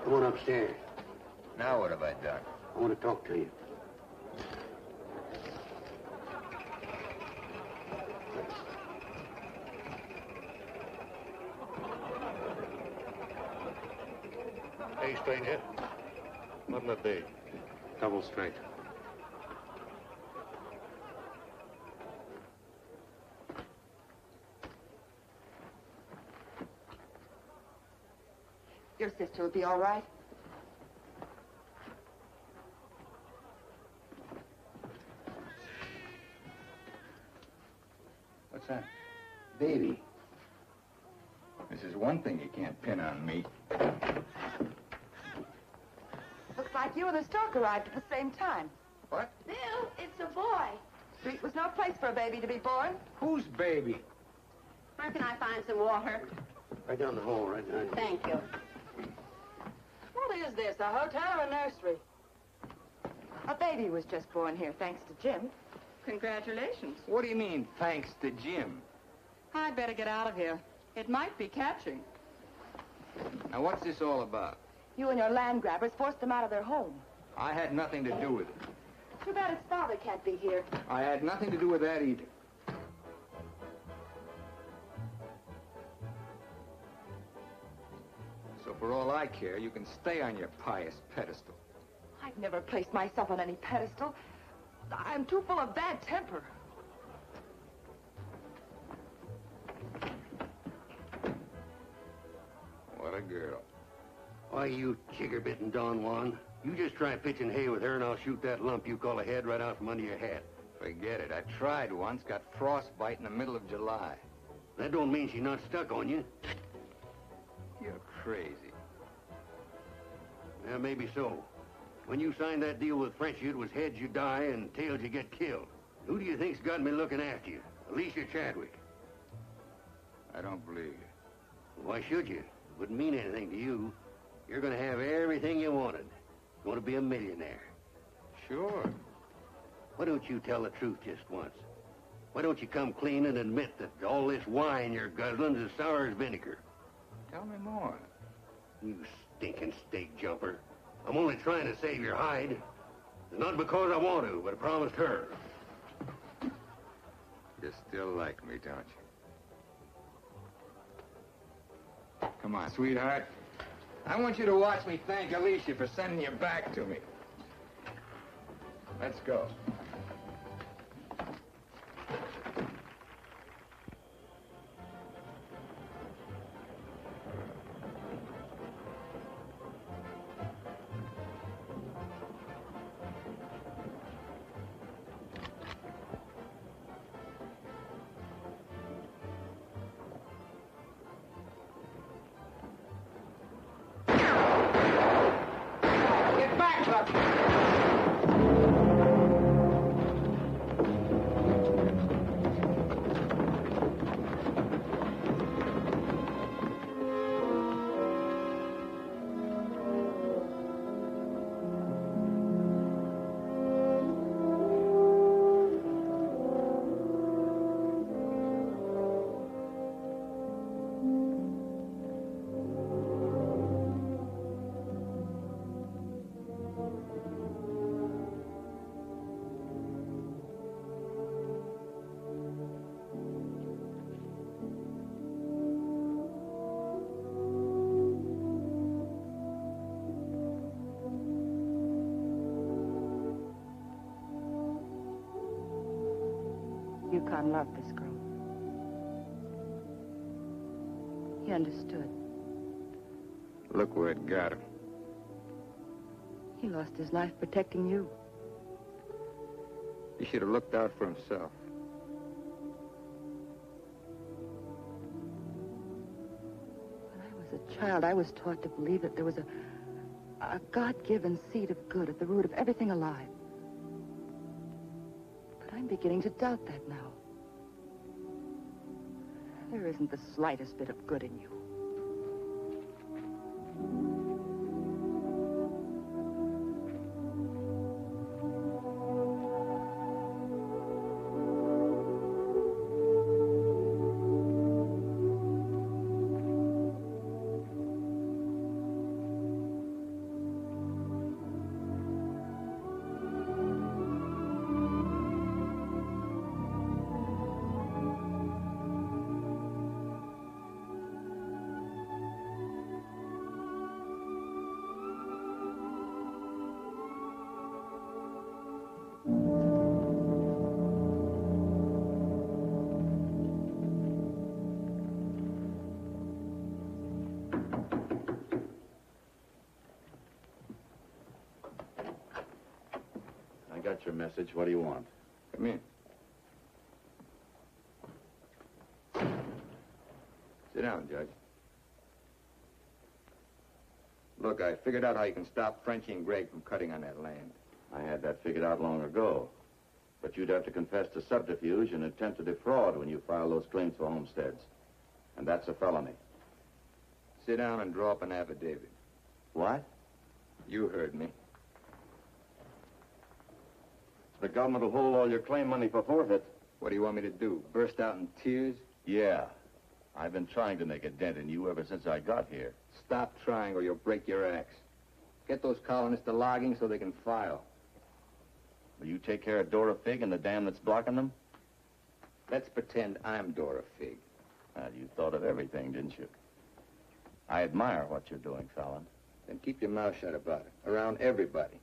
Come on upstairs. Now what have I done? I want to talk to you. Hey, stranger. What'll it be? Double straight. Your sister will be all right. What's that? Baby. This is one thing you can't pin on me. Looks like you and the stork arrived at the same time. What? Bill, it's a boy. Street was no place for a baby to be born. Whose baby? Where can I find some water? Right down the hall, right behind you. Thank you. What is this, a hotel or a nursery? A baby was just born here, thanks to Jim. Congratulations. What do you mean, thanks to Jim? I'd better get out of here. It might be catching. Now, what's this all about? You and your land grabbers forced them out of their home. I had nothing to do with it. Too bad his father can't be here. I had nothing to do with that either. So for all I care, you can stay on your pious pedestal. I've never placed myself on any pedestal. I'm too full of bad temper. What a girl. Why, you chigger-bitten Don Juan. You just try pitching hay with her and I'll shoot that lump you call a head right out from under your hat. Forget it. I tried once, got frostbite in the middle of July. That don't mean she's not stuck on you. You're crazy. Yeah, maybe so. When you signed that deal with Frenchy, it was heads you die and tails you get killed. Who do you think's got me looking after you? Alicia Chadwick. I don't believe you. Why should you? Wouldn't mean anything to you. You're going to have everything you wanted. Going to be a millionaire. Sure. Why don't you tell the truth just once? Why don't you come clean and admit that all this wine you're guzzling is sour as vinegar? Tell me more. You stinking steak jumper. I'm only trying to save your hide. It's not because I want to, but I promised her. You still like me, don't you? Come on, sweetheart. I want you to watch me thank Alicia for sending you back to me. Let's go. Yukon loved this girl. He understood. Look where it got him. He lost his life protecting you. He should have looked out for himself. When I was a child, I was taught to believe that there was a God-given seed of good at the root of everything alive. But I'm beginning to doubt that now. There isn't the slightest bit of good in you. I got your message. What do you want? Come in. Sit down, Judge. Look, I figured out how you can stop Frenchie and Greg from cutting on that land. I had that figured out long ago. But you'd have to confess to subterfuge and attempt to defraud when you file those claims for homesteads. And that's a felony. Sit down and draw up an affidavit. What? You heard me. The government will hold all your claim money for forfeit. What do you want me to do? Burst out in tears? Yeah. I've been trying to make a dent in you ever since I got here. Stop trying or you'll break your axe. Get those colonists to logging so they can file. Will you take care of Dora Fig and the dam that's blocking them? Let's pretend I'm Dora Fig. You thought of everything, didn't you? I admire what you're doing, Fallon. Then keep your mouth shut about it. Around everybody.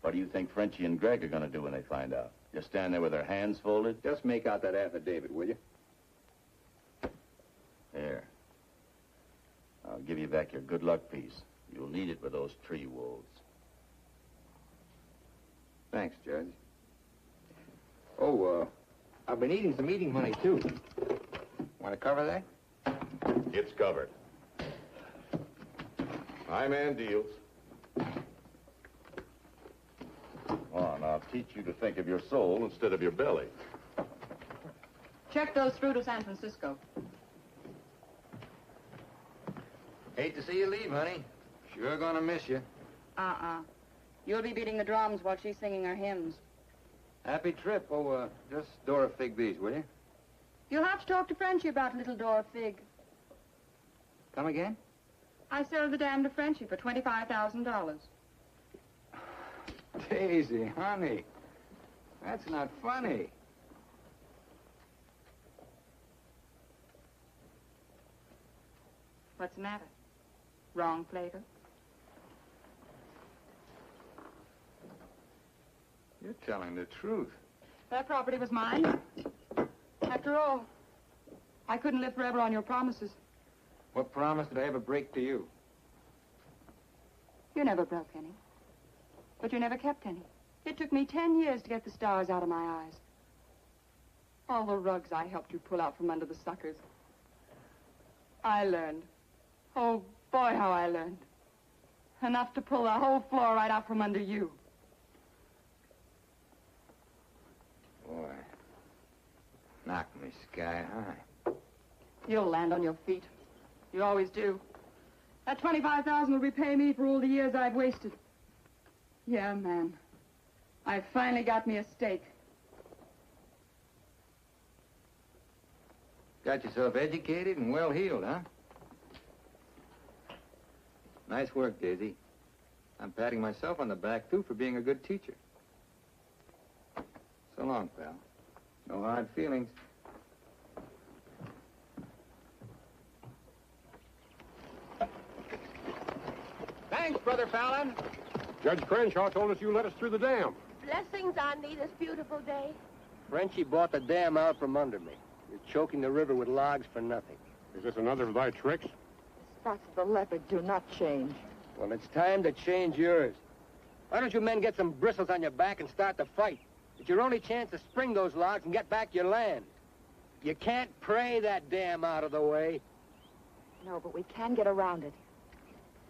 What do you think Frenchie and Greg are going to do when they find out? Just stand there with their hands folded? Just make out that affidavit, will you? Here. I'll give you back your good luck piece. You'll need it with those tree wolves. Thanks, Judge. Oh, I've been eating some eating money, too. Want to cover that? It's covered. High man deals. On, I'll teach you to think of your soul instead of your belly. Check those through to San Francisco. Hate to see you leave, honey. Sure gonna miss you. You'll be beating the drums while she's singing her hymns. Happy trip. Oh, just Dora Fig these, will you? You'll have to talk to Frenchie about little Dora Fig. Come again? I sold the dam to Frenchie for $25,000. Daisy, honey. That's not funny. What's the matter? Wrong flavor? You're telling the truth. That property was mine. After all, I couldn't live forever on your promises. What promise did I ever break to you? You never broke any. But you never kept any. It took me 10 years to get the stars out of my eyes. All the rugs I helped you pull out from under the suckers. I learned. Oh, boy, how I learned. Enough to pull the whole floor right out from under you. Boy. Knocked me sky high. You'll land on your feet. You always do. That $25,000 will repay me for all the years I've wasted. Yeah, man. I finally got me a stake. Got yourself educated and well-heeled, huh? Nice work, Daisy. I'm patting myself on the back, too, for being a good teacher. So long, pal. No hard feelings. Thanks, Brother Fallon. Judge Crenshaw told us you let us through the dam. Blessings on thee this beautiful day. Frenchie bought the dam out from under me. You're choking the river with logs for nothing. Is this another of thy tricks? The spots of the leopard do not change. Well, it's time to change yours. Why don't you men get some bristles on your back and start the fight? It's your only chance to spring those logs and get back your land. You can't pray that dam out of the way. No, but we can get around it.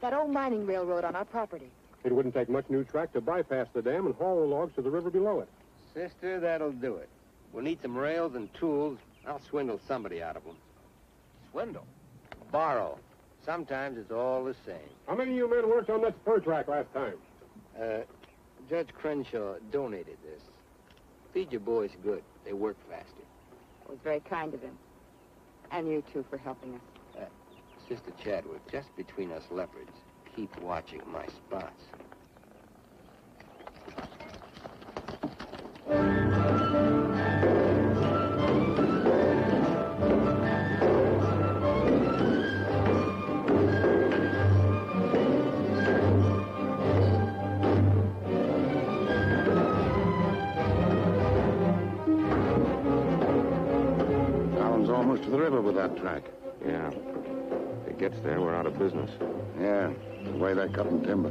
That old mining railroad on our property. It wouldn't take much new track to bypass the dam and haul the logs to the river below it. Sister, that'll do it. We'll need some rails and tools. I'll swindle somebody out of them. Swindle? Borrow. Sometimes it's all the same. How many of you men worked on that spur track last time? Judge Crenshaw donated this. Feed your boys good. They work faster. It was very kind of him. And you, too, for helping us. Sister Chadwick, just between us leopards, keep watching my spots. Fallon's almost to the river with that track. Yeah. If it gets there, we're out of business. Yeah, the way they're cutting timber.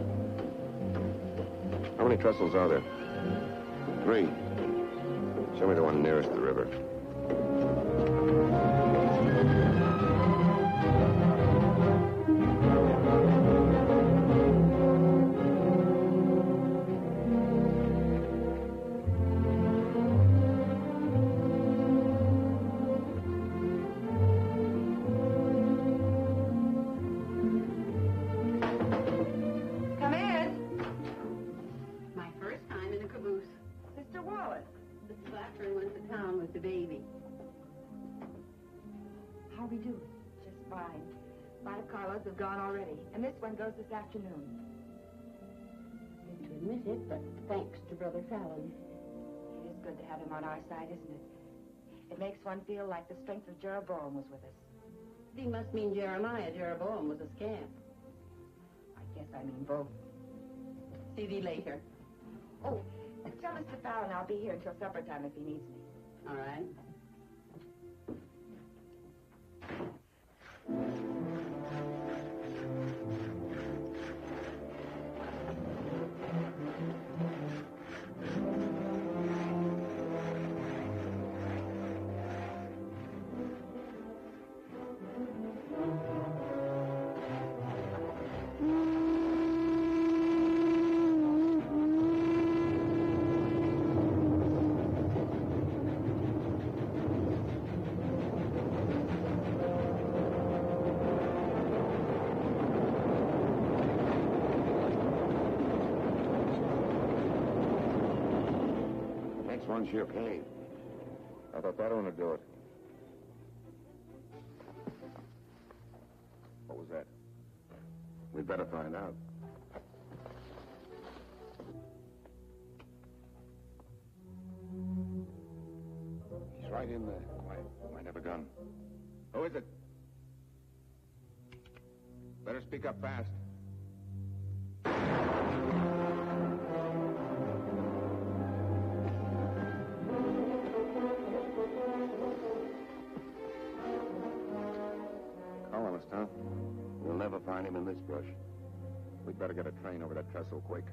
How many trestles are there? 3. Show me the one nearest the river. Come in. My first time in a caboose. Sister Wallace. Mrs. Blackburn went to town with the baby. How we do? Just fine. 5 carloads have gone already, and this one goes this afternoon. Hate to admit it, but thanks to Brother Fallon. It is good to have him on our side, isn't it? It makes one feel like the strength of Jeroboam was with us. Thee must mean Jeremiah. Jeroboam was a scamp. I guess I mean both. See thee later. Oh, tell Mr. Fallon I'll be here until supper time if he needs me. All right. Next one's your cave. I thought that one would do it. What was that? We'd better find out. He's right in there. Might have a gun. Who is it? Better speak up fast. Colonist, huh? We'll never find him in this brush. We'd better get a train over that trestle quick.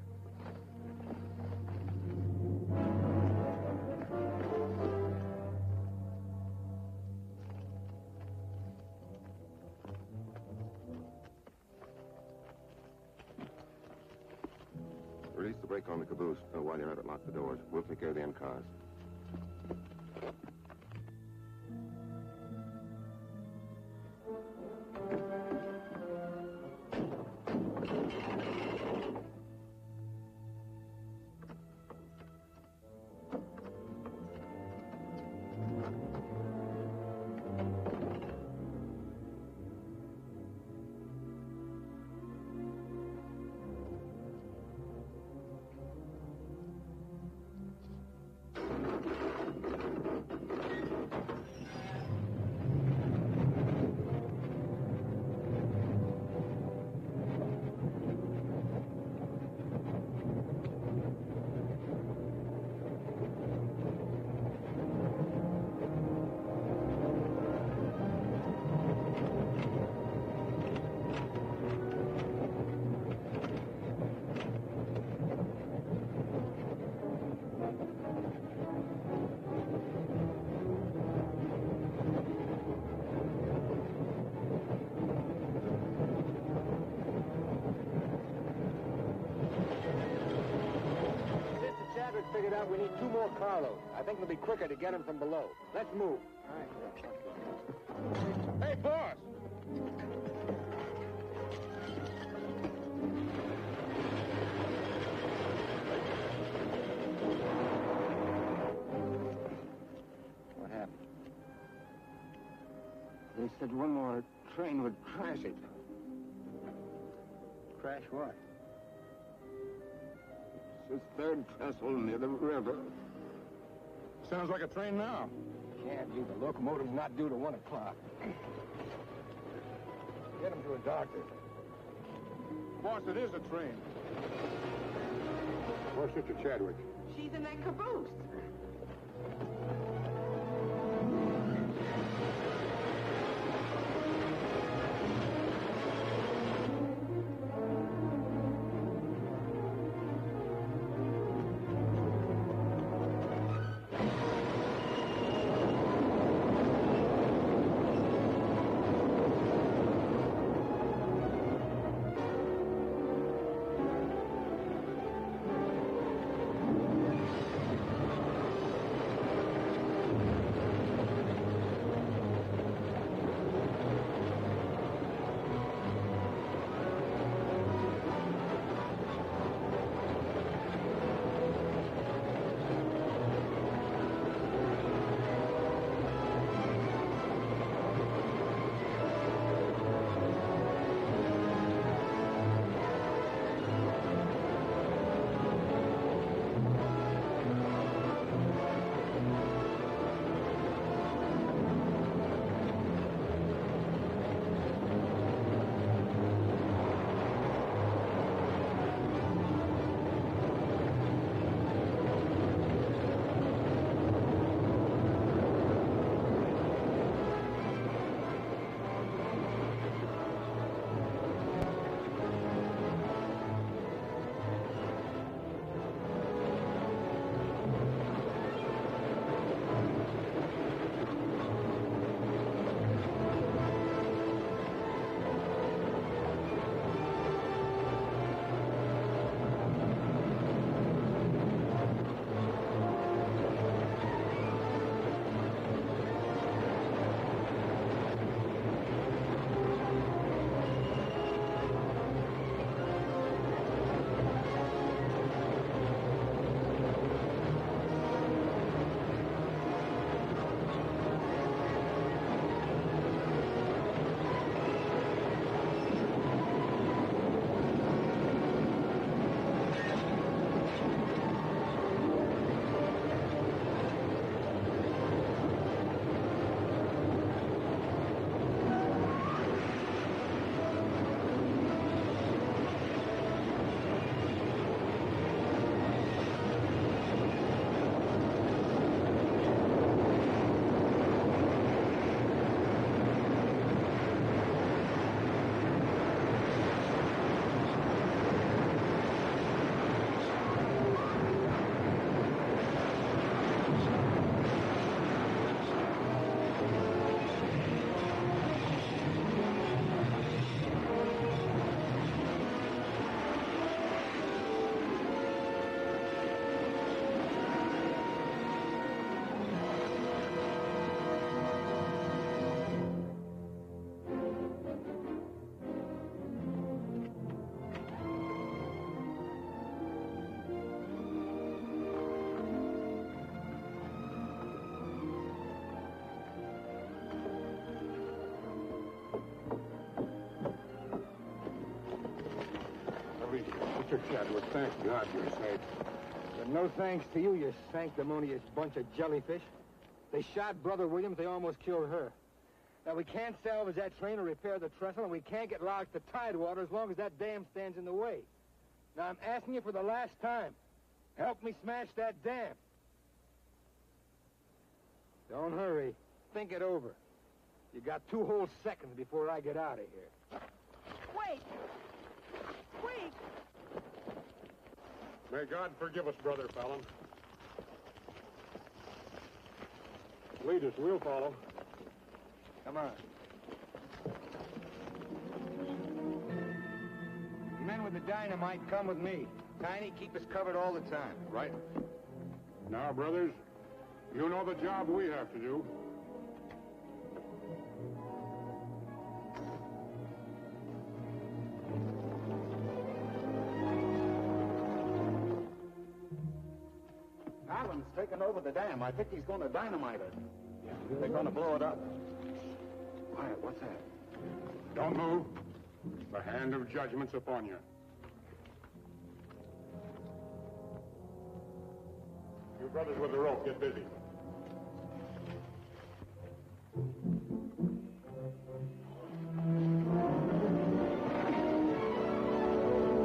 Release the brake on the caboose. While you're at it, lock the doors. We'll take care of the end cars. figured out we need 2 more carloads. I think it'll be quicker to get them from below. Let's move. All right. Hey, boss! What happened? They said one more train would crash it. Crash what? It's the 3rd trestle near the river. Sounds like a train now. Can't be. The locomotive's not due to 1 o'clock. Get him to a doctor. Boss, it is a train. Where's Sister Chadwick? She's in that caboose. Mr. Chadwick, thank God you're safe. But no thanks to you, you sanctimonious bunch of jellyfish. They shot Brother Williams, they almost killed her. Now, we can't salvage that train or repair the trestle, and we can't get locked to Tidewater as long as that dam stands in the way. Now, I'm asking you for the last time. Help me smash that dam. Don't hurry. Think it over. You got 2 whole seconds before I get out of here. Wait! Wait! May God forgive us, Brother Fallon. Lead us, we'll follow. Come on. The men with the dynamite come with me. Tiny, keep us covered all the time. Right. Now, brothers, you know the job we have to do. Alan's taken over the dam. I think he's going to dynamite it. They're going to blow it up. Quiet, what's that? Don't move. The hand of judgment's upon you. You brothers with the rope, get busy.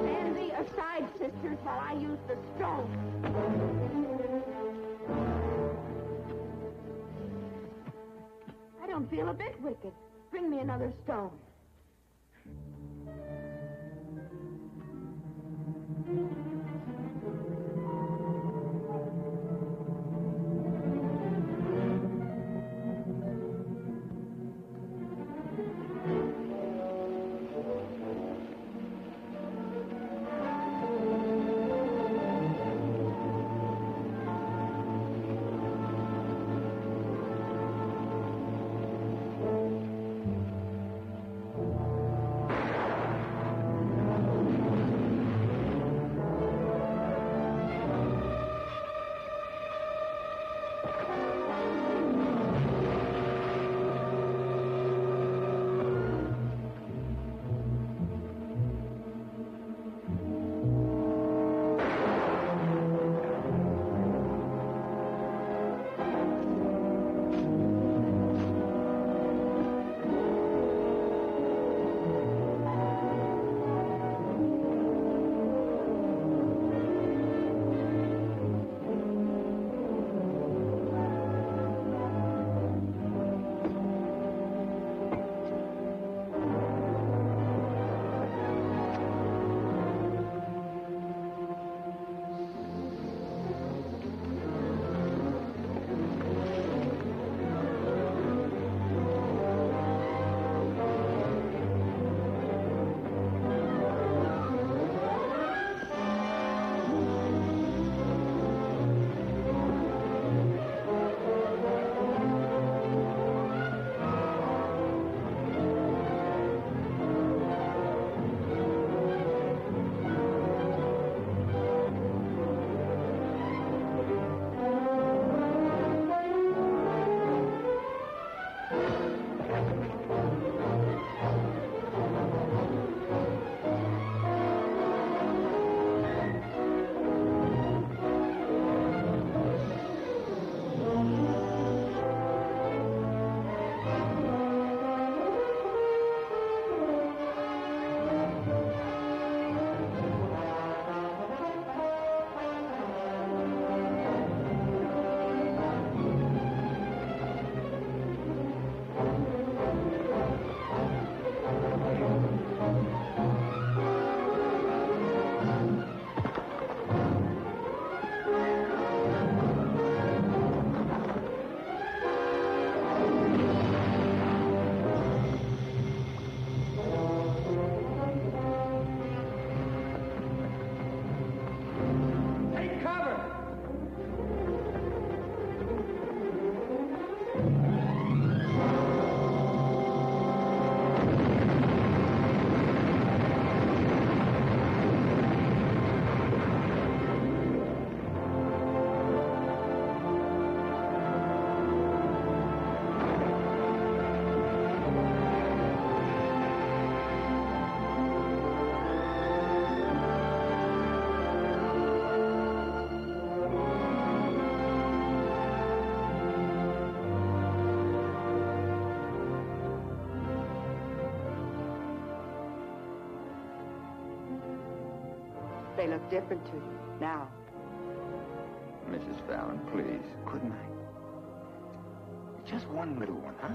Stand thee aside, sisters, while I use the stone. I don't feel a bit wicked. Bring me another stone. They look different to you now. Mrs. Fallon, please, couldn't I? Just one little one, huh?